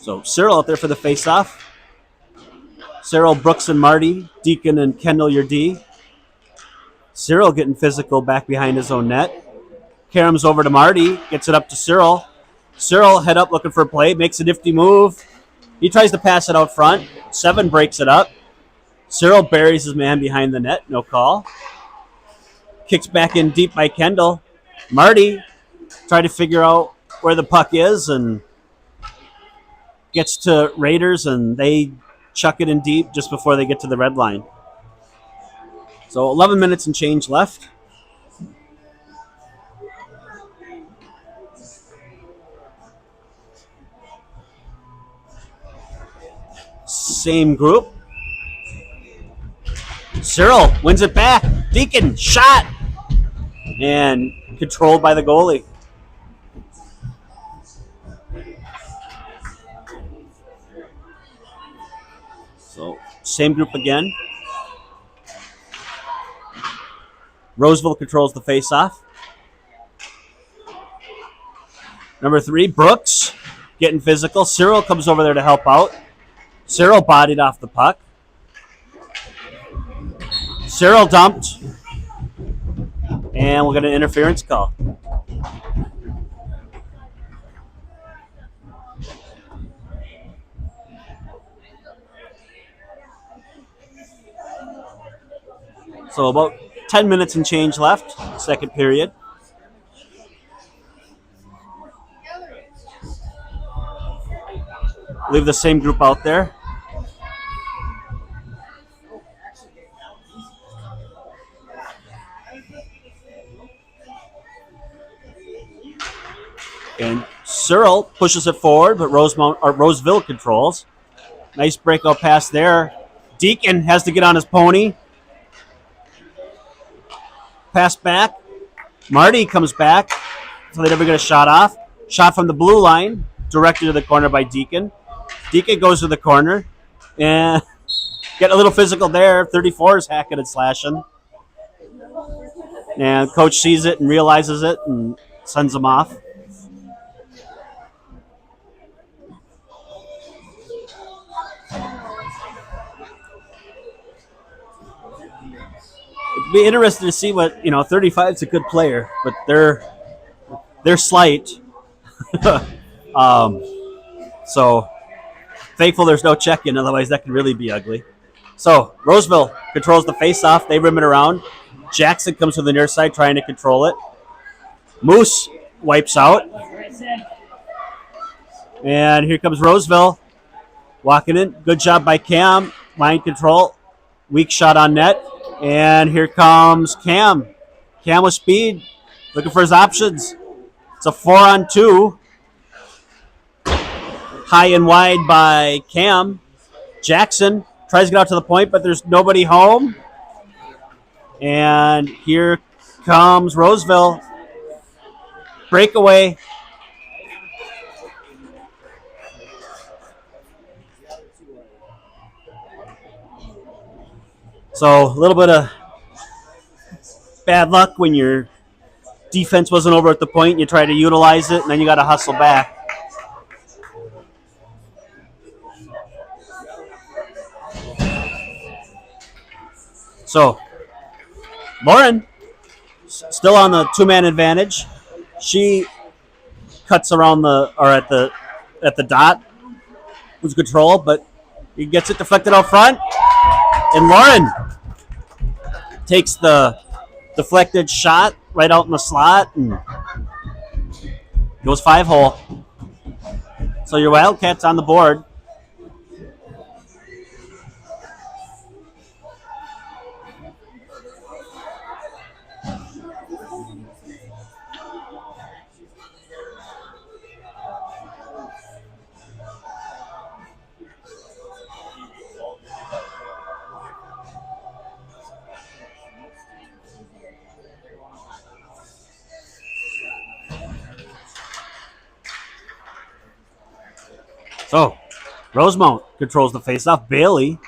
So Cyril out there for the face-off. Cyril, Brooks, and Marty. Deacon and Kendall, your D. Cyril getting physical back behind his own net. Karam's over to Marty. Gets it up to Cyril. Cyril head up looking for a play. Makes a nifty move. He tries to pass it out front. 7 breaks it up. Cyril buries his man behind the net. No call. Kicks back in deep by Kendall. Marty tried to figure out where the puck is and gets to Raiders, and they chuck it in deep just before they get to the red line. So 11 minutes and change left. Same group. Cyril wins it back. Deacon, shot. And controlled by the goalie. So, same group again. Roseville controls the face-off. Number 3, Brooks getting physical. Cyril comes over there to help out. Cyril bodied off the puck. Cyril dumped. And we'll get an interference call. So about 10 minutes and change left, second period. Leave the same group out there. And Cyril pushes it forward, but Roseville controls. Nice breakout pass there. Deacon has to get on his pony. Pass back. Marty comes back, so they never get a shot off. Shot from the blue line, directed to the corner by Deacon. Deacon goes to the corner, and get a little physical there. 34 is hacking and slashing. And coach sees it and realizes it and sends him off. It'd be interesting to see what 35 is a good player, but they're slight. So thankful there's no check-in, otherwise that could really be ugly. So Roseville controls the face-off. They rim it around. Jackson comes to the near side trying to control it. Moose wipes out. And here comes Roseville walking in. Good job by Cam. Line control. Weak shot on net. And here comes Cam. Cam with speed. Looking for his options. It's a 4-on-2. High and wide by Cam. Jackson tries to get out to the point, but there's nobody home. And here comes Roseville. Breakaway. So a little bit of bad luck when your defense wasn't over at the point. You try to utilize it, and then you got to hustle back. So Lauren, still on the 2-man advantage. She cuts around at the dot. Who's control, but he gets it deflected out front. And Lauren takes the deflected shot right out in the slot and goes 5-hole. So your Wildcats on the board. So, Rosemount controls the faceoff. Bailey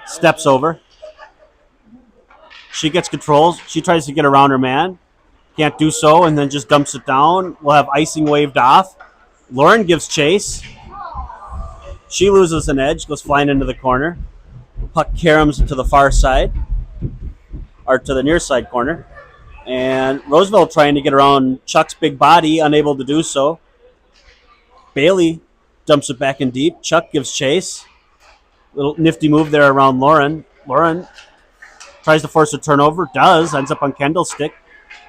steps over. She gets control. She tries to get around her man. Can't do so, and then just dumps it down. We'll have icing waved off. Lauren gives chase. She loses an edge, goes flying into the corner. Puck caroms to the far side, or to the near side corner. And Roseville trying to get around Chuck's big body, unable to do so. Bailey dumps it back in deep. Chuck gives chase. Little nifty move there around Lauren. Lauren tries to force a turnover. Does. Ends up on Kendall's stick.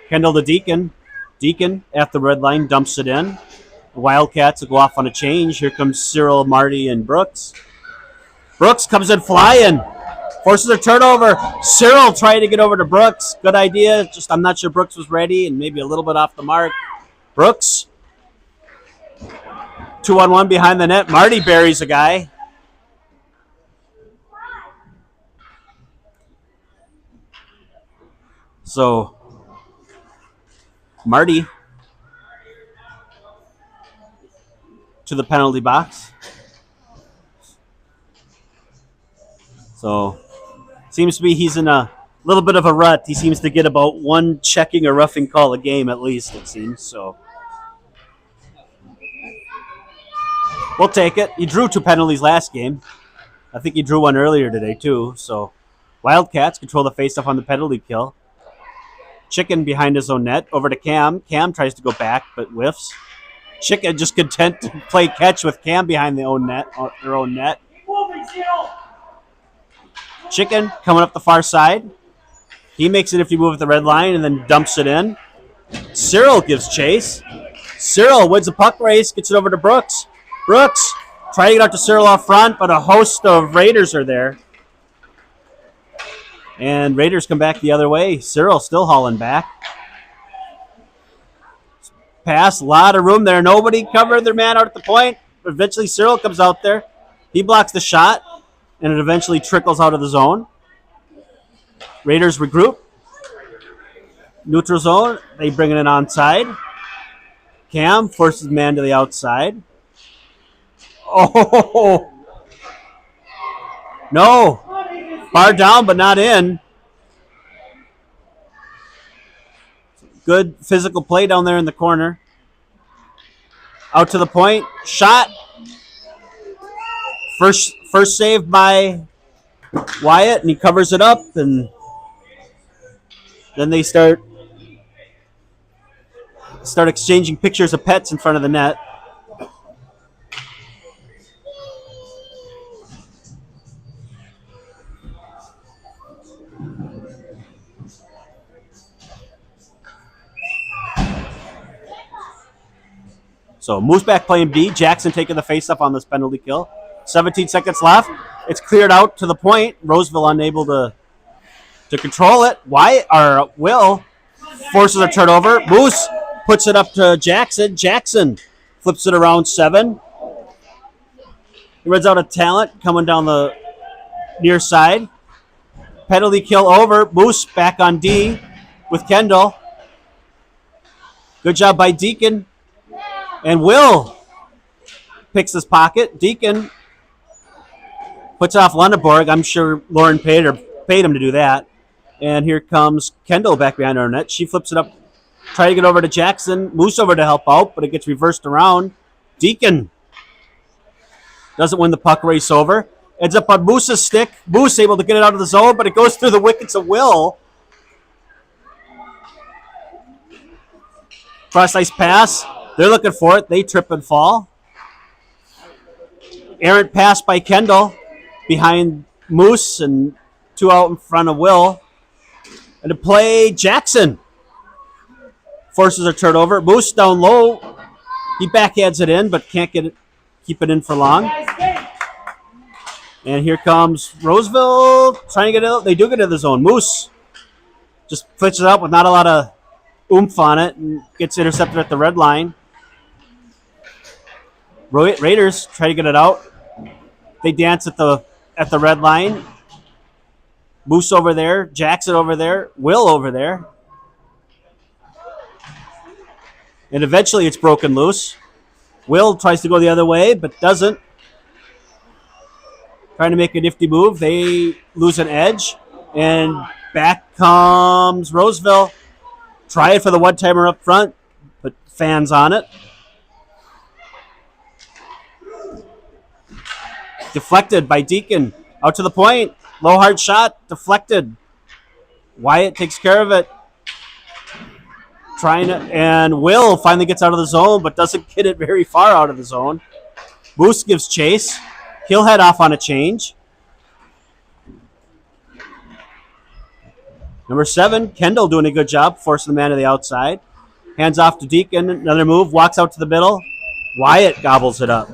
Kendall to Deacon. Deacon at the red line dumps it in. The Wildcats will go off on a change. Here comes Cyril, Marty, and Brooks. Brooks comes in flying. Forces a turnover. Cyril trying to get over to Brooks. Good idea. Just I'm not sure Brooks was ready and maybe a little bit off the mark. Brooks. 2-on-1 behind the net. Marty buries a guy. So, Marty to the penalty box. So, seems to be he's in a little bit of a rut. He seems to get about one checking or roughing call a game at least, it seems. So, we'll take it. He drew 2 penalties last game. I think he drew one earlier today, too. So, Wildcats control the faceoff on the penalty kill. Chicken behind his own net. Over to Cam. Cam tries to go back, but whiffs. Chicken just content to play catch with Cam behind their own net. Chicken coming up the far side. He makes it if you move at the red line and then dumps it in. Cyril gives chase. Cyril wins the puck race, gets it over to Brooks. Brooks trying to get out to Cyril off front, but a host of Raiders are there. And Raiders come back the other way. Cyril still hauling back. Pass, a lot of room there. Nobody covered their man out at the point. Eventually Cyril comes out there. He blocks the shot, and it eventually trickles out of the zone. Raiders regroup. Neutral zone. They bring it in onside. Cam forces man to the outside. Oh! No! Bar down, but not in. Good physical play down there in the corner. Out to the point. Shot. First save by Wyatt, and he covers it up, and then they start exchanging pictures of pets in front of the net. So moves back playing B. Jackson taking the face-up on this penalty kill. 17 seconds left. It's cleared out to the point. Roseville unable to control it. Will forces a turnover. Moose puts it up to Jackson. Jackson flips it around 7. He runs out of talent coming down the near side. Penalty kill over. Moose back on D with Kendall. Good job by Deacon. And Will picks his pocket. Deacon puts off Lundeborg. I'm sure Lauren paid him to do that. And here comes Kendall back behind our net. She flips it up, try to get over to Jackson. Moose over to help out, but it gets reversed around. Deacon doesn't win the puck race over. Ends up on Moose's stick. Moose able to get it out of the zone, but it goes through the wickets of Will. Cross ice pass. They're looking for it. They trip and fall. Errant pass by Kendall behind Moose and 2 out in front of Will. And to play, Jackson forces a turnover. Moose down low. He backhands it in, but can't keep it in for long. And here comes Roseville trying to get it. They do get in the zone. Moose just flips it up with not a lot of oomph on it and gets intercepted at the red line. Raiders try to get it out. They dance at the red line. Moose over there. Jackson over there. Will over there. And eventually it's broken loose. Will tries to go the other way, but doesn't. Trying to make a nifty move. They lose an edge. And back comes Roseville. Try it for the one-timer up front, but fans on it. Deflected by Deacon. Out to the point. Low hard shot. Deflected. Wyatt takes care of it. And Will finally gets out of the zone, but doesn't get it very far out of the zone. Moose gives chase. He'll head off on a change. Number 7, Kendall doing a good job, forcing the man to the outside. Hands off to Deacon. Another move. Walks out to the middle. Wyatt gobbles it up.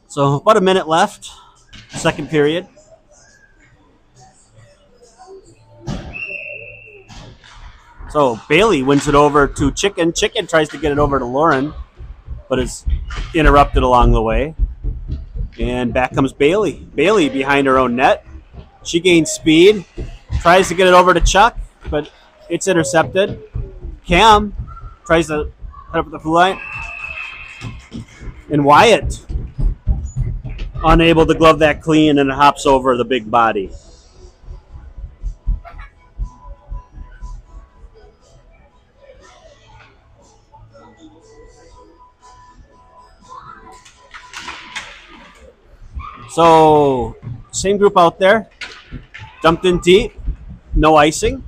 So about a minute left. Second period. So Bailey wins it over to Chicken. Chicken tries to get it over to Lauren, but is interrupted along the way. And back comes Bailey. Bailey behind her own net. She gains speed. Tries to get it over to Chuck, but it's intercepted. Cam tries to head up the blue line. And Wyatt unable to glove that clean, and it hops over the big body. So, same group out there. Dumped in deep. No icing.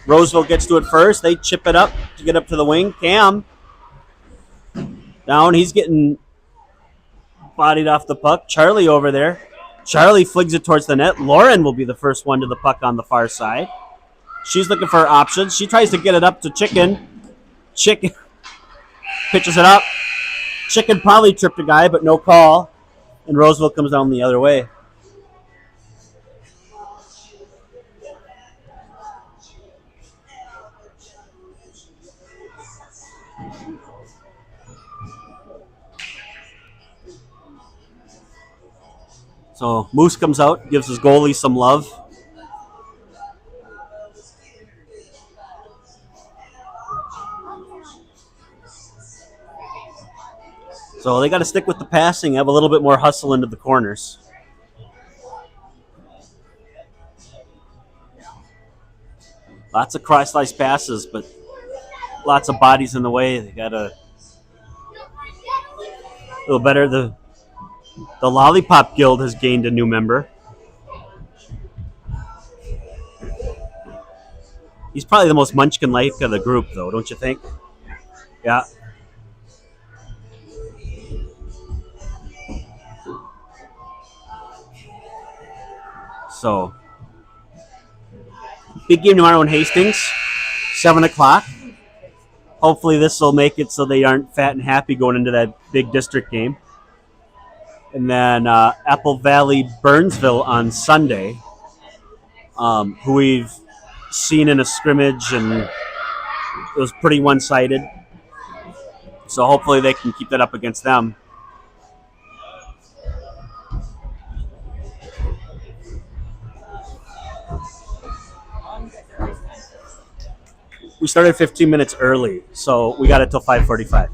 Roseville gets to it first. They chip it up to get up to the wing. Cam down. He's getting bodied off the puck. Charlie over there. Charlie flings it towards the net. Lauren will be the first one to the puck on the far side. She's looking for options. She tries to get it up to Chicken. Chicken pitches it up. Chicken probably tripped a guy, but no call. And Roseville comes down the other way. So Moose comes out, gives his goalie some love. So they got to stick with the passing, have a little bit more hustle into the corners. Lots of cross-slice passes, but lots of bodies in the way. They got a little better. The Lollipop Guild has gained a new member. He's probably the most munchkin-like of the group, though, don't you think? Yeah. So, big game tomorrow in Hastings, 7 o'clock. Hopefully this will make it so they aren't fat and happy going into that big district game. And then Apple Valley Burnsville on Sunday, who we've seen in a scrimmage, and it was pretty one-sided. So hopefully they can keep that up against them. We started 15 minutes early, so we got it till 5:45.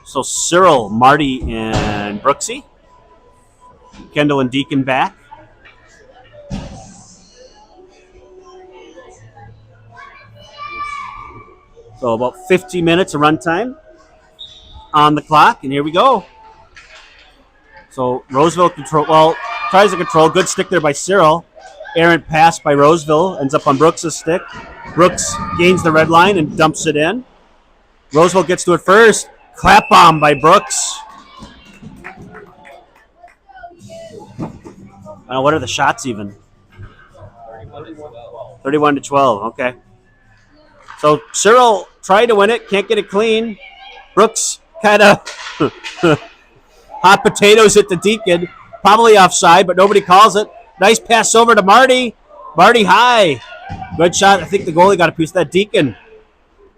So Cyril, Marty, and Brooksy. Kendall and Deacon back. So about 50 minutes of runtime on the clock, and here we go. So Roseville tries to control. Good stick there by Cyril. Errant pass by Roseville, ends up on Brooks' stick. Brooks gains the red line and dumps it in. Roseville gets to it first. Clap bomb by Brooks. What are the shots even? 31-12, okay. So Cyril tried to win it, can't get it clean. Brooks kind of hot potatoes at the Deacon. Probably offside, but nobody calls it. Nice pass over to Marty. Marty high. Good shot. I think the goalie got a piece of that. Deacon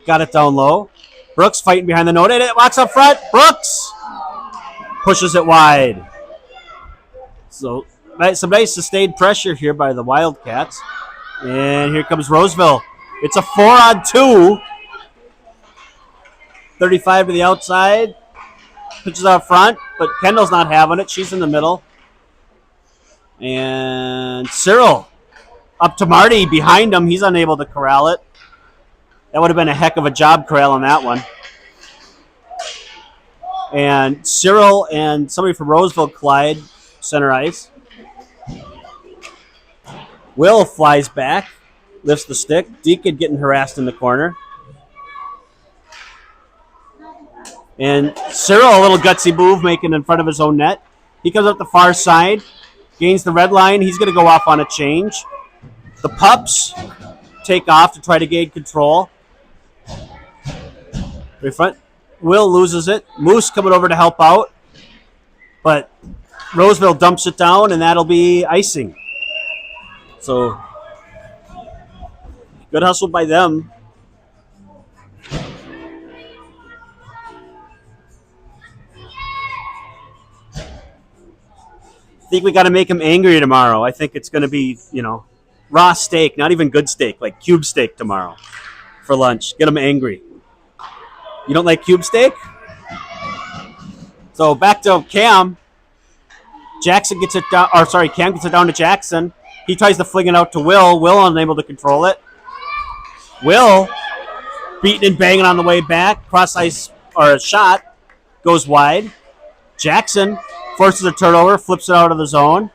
got it down low. Brooks fighting behind the net. It walks up front. Brooks pushes it wide. So some nice sustained pressure here by the Wildcats. And here comes Roseville. It's a 4-on-2. 35 to the outside. Pitches out front, but Kendall's not having it. She's in the middle. And Cyril up to Marty behind him. He's unable to corral it. That would have been a heck of a job corralling that one. And Cyril and somebody from Roseville collide center ice. Will flies back, lifts the stick. Deacon getting harassed in the corner. And Cyril, a little gutsy move, making in front of his own net. He comes up the far side, gains the red line. He's going to go off on a change. The Pups take off to try to gain control. Right front. Will loses it. Moose coming over to help out. But Roseville dumps it down, and that'll be icing. So, good hustle by them. I think we got to make him angry tomorrow. I think it's going to be, raw steak, not even good steak, like cube steak tomorrow for lunch. Get him angry. You don't like cube steak? So back to Cam. Jackson gets it down, Cam gets it down to Jackson. He tries to fling it out to Will. Will unable to control it. Will beating and banging on the way back. Cross ice, or a shot, goes wide. Jackson forces a turnover, flips it out of the zone.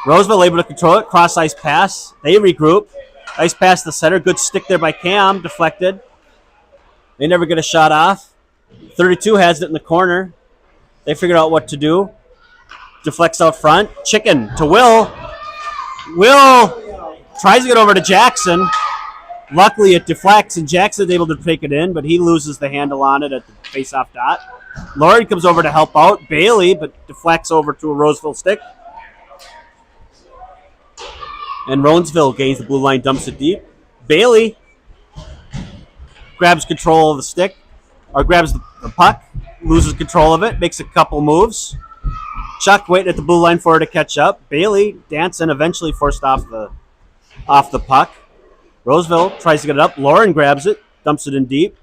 Roseville able to control it. Cross ice pass. They regroup. Ice pass to the center. Good stick there by Cam. Deflected. They never get a shot off. 32 has it in the corner. They figured out what to do. Deflects out front. Chicken to Will. Will tries to get over to Jackson. Luckily, it deflects, and Jackson's able to take it in, but he loses the handle on it at the face-off dot. Lauren comes over to help out. Bailey, but deflects over to a Roseville stick. And Roseville gains the blue line, dumps it deep. Bailey grabs control of the stick, or grabs the puck, loses control of it, makes a couple moves. Chuck waiting at the blue line for her to catch up. Bailey dancing, eventually forced off the puck. Roseville tries to get it up. Lauren grabs it, dumps it in deep.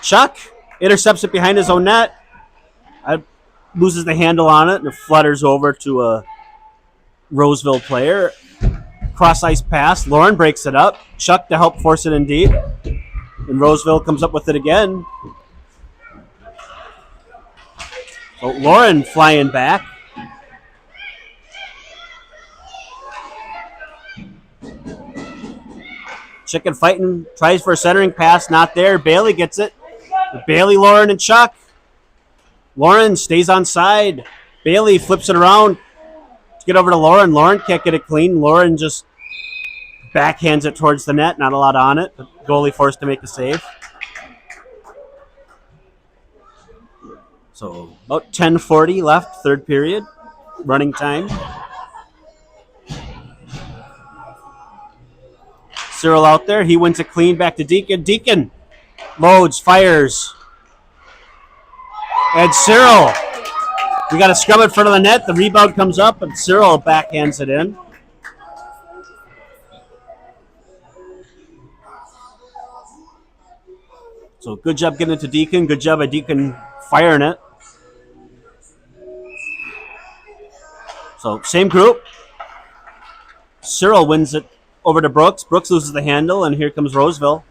Chuck intercepts it behind his own net. Loses the handle on it, and it flutters over to a Roseville player. Cross ice pass. Lauren breaks it up. Chuck to help force it in deep. And Roseville comes up with it again. So Lauren flying back. Chicken fighting. Tries for a centering pass. Not there. Bailey gets it. Bailey, Lauren, and Chuck. Lauren stays on side. Bailey flips it around to get over to Lauren. Lauren can't get it clean. Lauren just backhands it towards the net. Not a lot on it. But goalie forced to make a save. So about 10:40 left, third period. Running time. Cyril out there. He wins it clean back to Deacon. Deacon loads, fires. And Cyril. We got a scrum in front of the net. The rebound comes up, and Cyril backhands it in. So good job getting it to Deacon. Good job by Deacon firing it. So same group. Cyril wins it over to Brooks. Brooks loses the handle, and here comes Roseville.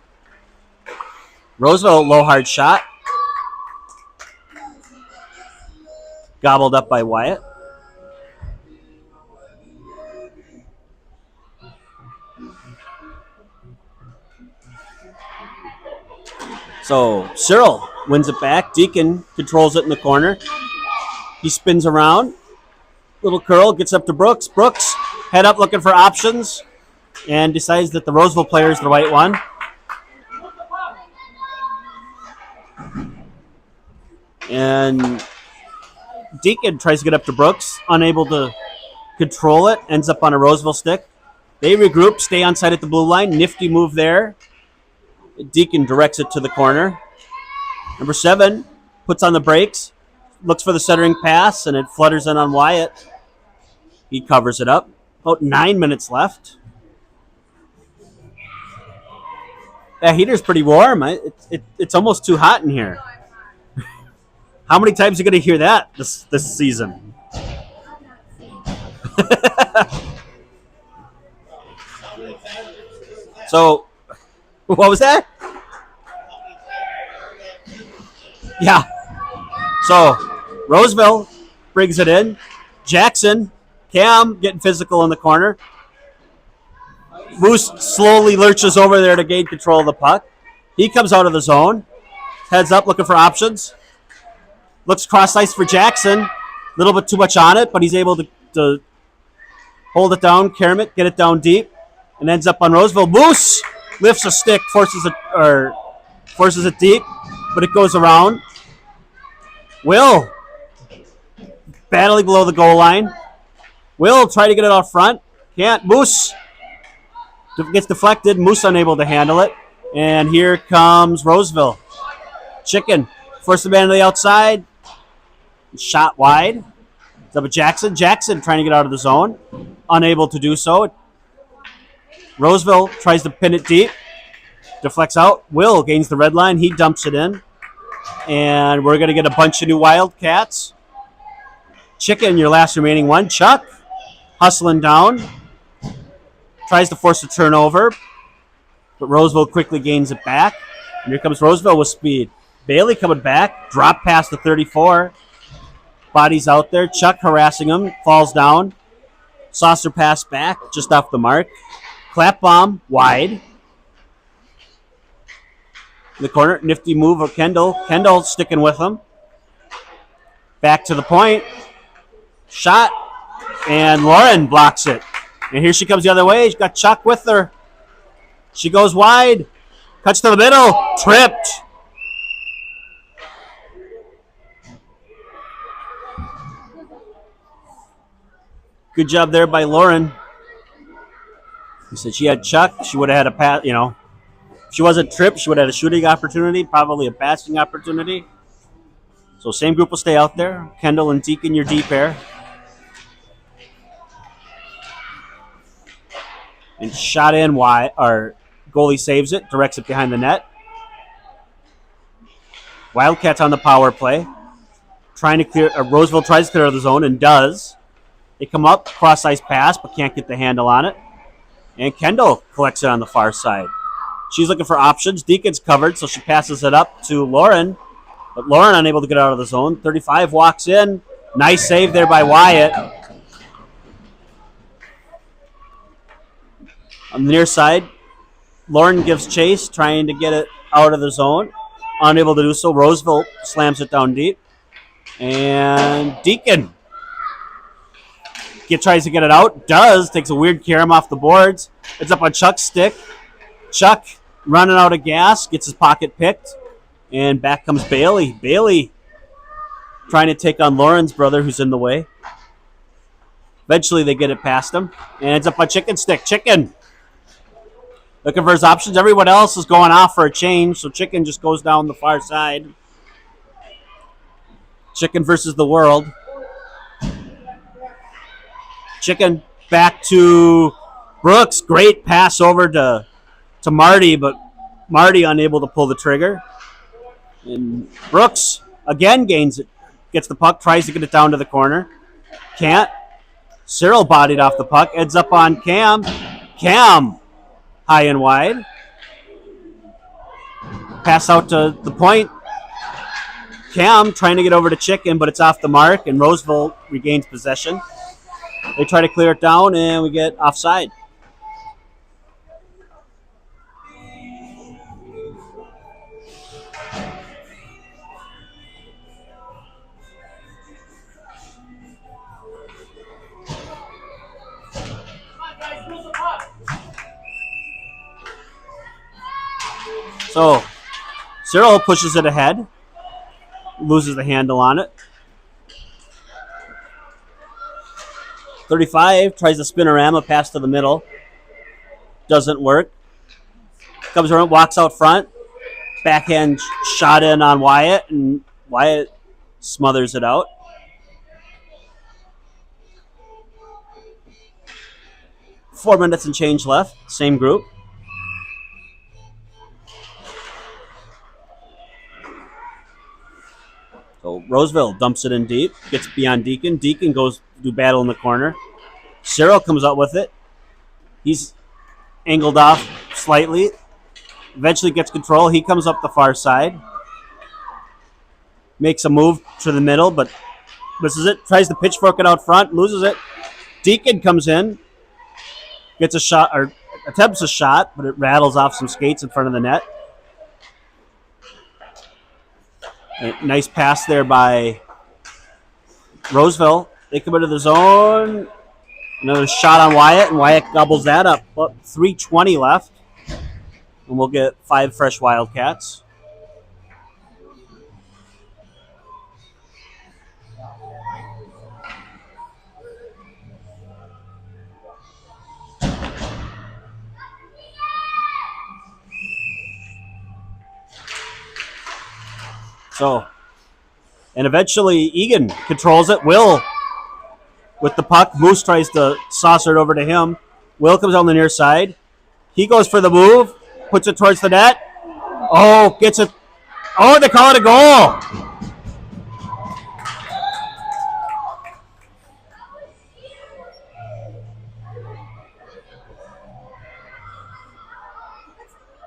Roseville, low hard shot. Gobbled up by Wyatt. So Cyril wins it back. Deacon controls it in the corner. He spins around. Little curl, gets up to Brooks. Brooks, head up looking for options, and decides that the Roseville player is the right one. And Deacon tries to get up to Brooks, unable to control it, ends up on a Roseville stick. They regroup, stay on side at the blue line. Nifty move there. Deacon directs it to the corner. Number 7 puts on the brakes, looks for the centering pass, and it flutters in on Wyatt. He covers it up. About 9 minutes left. That heater's pretty warm. It's almost too hot in here. How many times are you going to hear that this season? So, what was that? Yeah. So, Roseville brings it in. Jackson, Cam getting physical in the corner. Moose slowly lurches over there to gain control of the puck. He comes out of the zone. Heads up looking for options. Looks cross ice for Jackson. A little bit too much on it, but he's able to hold it down, carry it, get it down deep, and ends up on Roseville. Moose lifts a stick, forces it deep, but it goes around. Will battling below the goal line. Will try to get it out front. Can't. Moose gets deflected. Moose unable to handle it. And here comes Roseville. Chicken. Force the man to the outside. Shot wide. It's up at Jackson. Jackson trying to get out of the zone. Unable to do so. Roseville tries to pin it deep. Deflects out. Will gains the red line. He dumps it in. And we're going to get a bunch of new Wildcats. Chicken, your last remaining one. Chuck, hustling down. Tries to force a turnover. But Roseville quickly gains it back. And here comes Roseville with speed. Bailey coming back. Drop past the 34. Body's out there. Chuck harassing him. Falls down. Saucer pass back. Just off the mark. Clap bomb. Wide. In the corner. Nifty move of Kendall. Kendall sticking with him. Back to the point. Shot. And Lauren blocks it. And here she comes the other way. She's got Chuck with her. She goes wide. Cuts to the middle. Tripped. Good job there by Lauren. He said she had Chuck. She would have had a pass, if she wasn't tripped, she would have had a shooting opportunity, probably a passing opportunity. So same group will stay out there. Kendall and Deacon, your D pair. And shot in wide. Our goalie saves it, directs it behind the net. Wildcats on the power play. Trying to clear. Roseville tries to clear the zone and does. They come up, cross ice pass, but can't get the handle on it. And Kendall collects it on the far side. She's looking for options. Deacon's covered, so she passes it up to Lauren. But Lauren unable to get out of the zone. 35 walks in. Nice save there by Wyatt. On the near side, Lauren gives chase, trying to get it out of the zone. Unable to do so. Roseville slams it down deep. And Deacon tries to get it out. Does. Takes a weird carom off the boards. It's up on Chuck's stick. Chuck running out of gas. Gets his pocket picked. And back comes Bailey. Bailey trying to take on Lauren's brother who's in the way. Eventually they get it past him. And it's up on Chicken's stick. Chicken looking for his options. Everyone else is going off for a change. So Chicken just goes down the far side. Chicken versus the world. Chicken back to Brooks. Great pass over to Marty, but Marty unable to pull the trigger. And Brooks again gains it. Gets the puck, tries to get it down to the corner. Can't. Cyril bodied off the puck. Ends up on Cam. Cam high and wide. Pass out to the point. Cam trying to get over to Chicken, but it's off the mark, and Roseville regains possession. They try to clear it down, and we get offside. So Cyril pushes it ahead, loses the handle on it. 35 tries to spinorama pass to the middle. Doesn't work. Comes around, walks out front. Backhand shot in on Wyatt, and Wyatt smothers it out. Four minutes and change left. Same group. So Roseville dumps it in deep, gets beyond Deacon. Deacon goes do battle in the corner. Cyril comes up with it. He's angled off slightly. Eventually gets control. He comes up the far side. Makes a move to the middle, but misses it. Tries to pitchfork it out front. Loses it. Deacon comes in. Gets a shot, or attempts a shot, but it rattles off some skates in front of the net. A nice pass there by Roseville. They come into the zone. Another shot on Wyatt, and Wyatt gobbles that up. About 3:20 left. And we'll get 5 fresh Wildcats. So, and eventually Eagan controls it. Will with the puck. Moose tries to saucer it over to him. Will comes on the near side. He goes for the move, puts it towards the net. Oh, gets it. Oh, they call it a goal.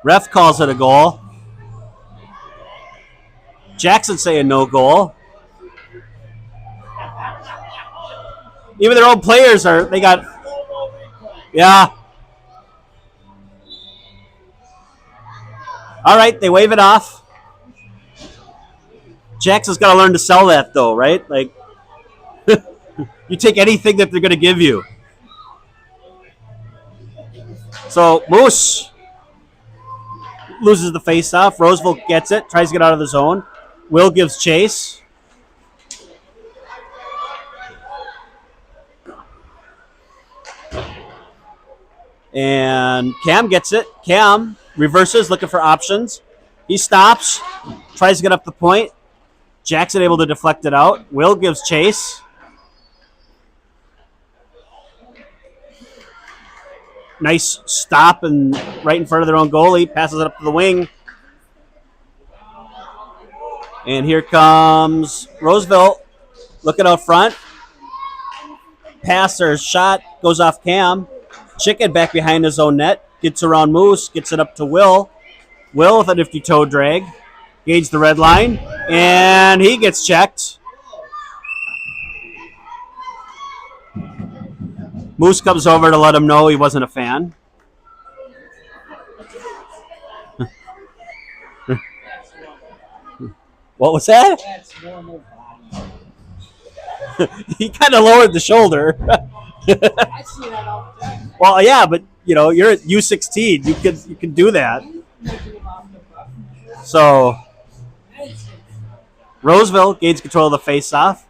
Ref calls it a goal. Jackson saying no goal. Even their own players they got, yeah. All right, they wave it off. Jackson's got to learn to sell that, though, right? Like, you take anything that they're going to give you. So, Moose loses the face-off. Roseville gets it, tries to get out of the zone. Will gives chase. And Cam gets it. Cam reverses, looking for options. He stops, tries to get up the point. Jackson able to deflect it out. Will gives chase. Nice stop and right in front of their own goalie. Passes it up to the wing. And here comes Roseville looking out front. Pass or shot goes off Cam. Chicken back behind his own net. Gets around Moose. Gets it up to Will. Will with a nifty toe drag. Gauge the red line. And he gets checked. Moose comes over to let him know he wasn't a fan. What was that? That's normal body. He kind of lowered the shoulder. I see that all the time. Well, yeah, but you're at U16. You can do that. So Roseville gains control of the face-off.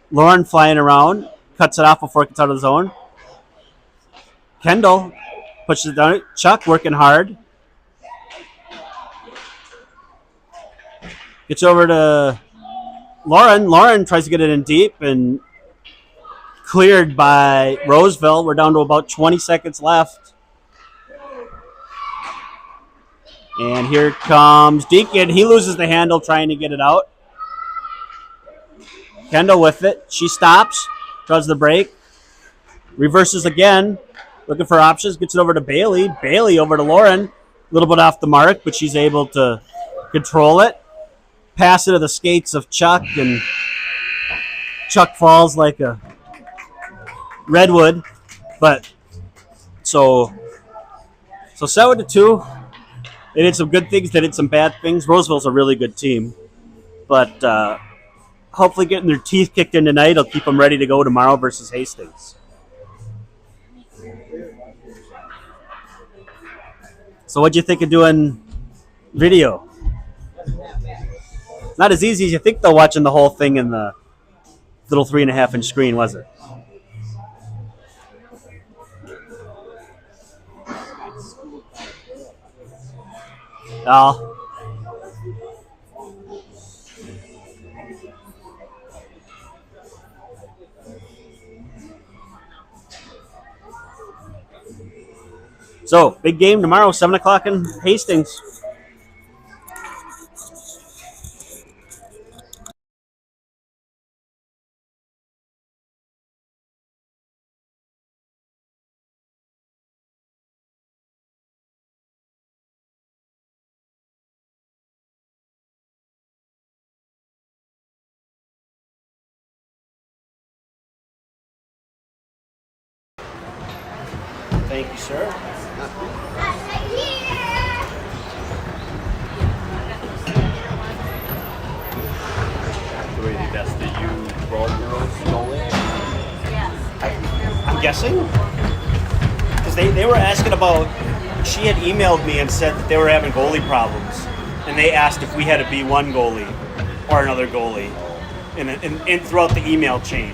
Lauren flying around, cuts it off before it gets out of the zone. Kendall pushes it down. Chuck working hard. Gets over to Lauren. Lauren tries to get it in deep and cleared by Roseville. We're down to about 20 seconds left. And here comes Deacon. He loses the handle trying to get it out. Kendall with it. She stops. Draws the break. Reverses again. Looking for options. Gets it over to Bailey. Bailey over to Lauren. A little bit off the mark, but she's able to control it. Pass it to the skates of Chuck, and Chuck falls like a redwood. But so 7-2. They did some good things. They did some bad things. Roseville's a really good team. But hopefully getting their teeth kicked in tonight will keep them ready to go tomorrow versus Hastings. So what'd you think of doing video? Not as easy as you think, though, watching the whole thing in the little 3.5-inch screen, was it? Oh. So, big game tomorrow, 7 o'clock in Hastings. Thank you, sir. Do we think that's the U12 girls goalie? I'm guessing. Because they were asking about, she had emailed me and said that they were having goalie problems. And they asked if we had a B1 goalie or another goalie in throughout the email chain.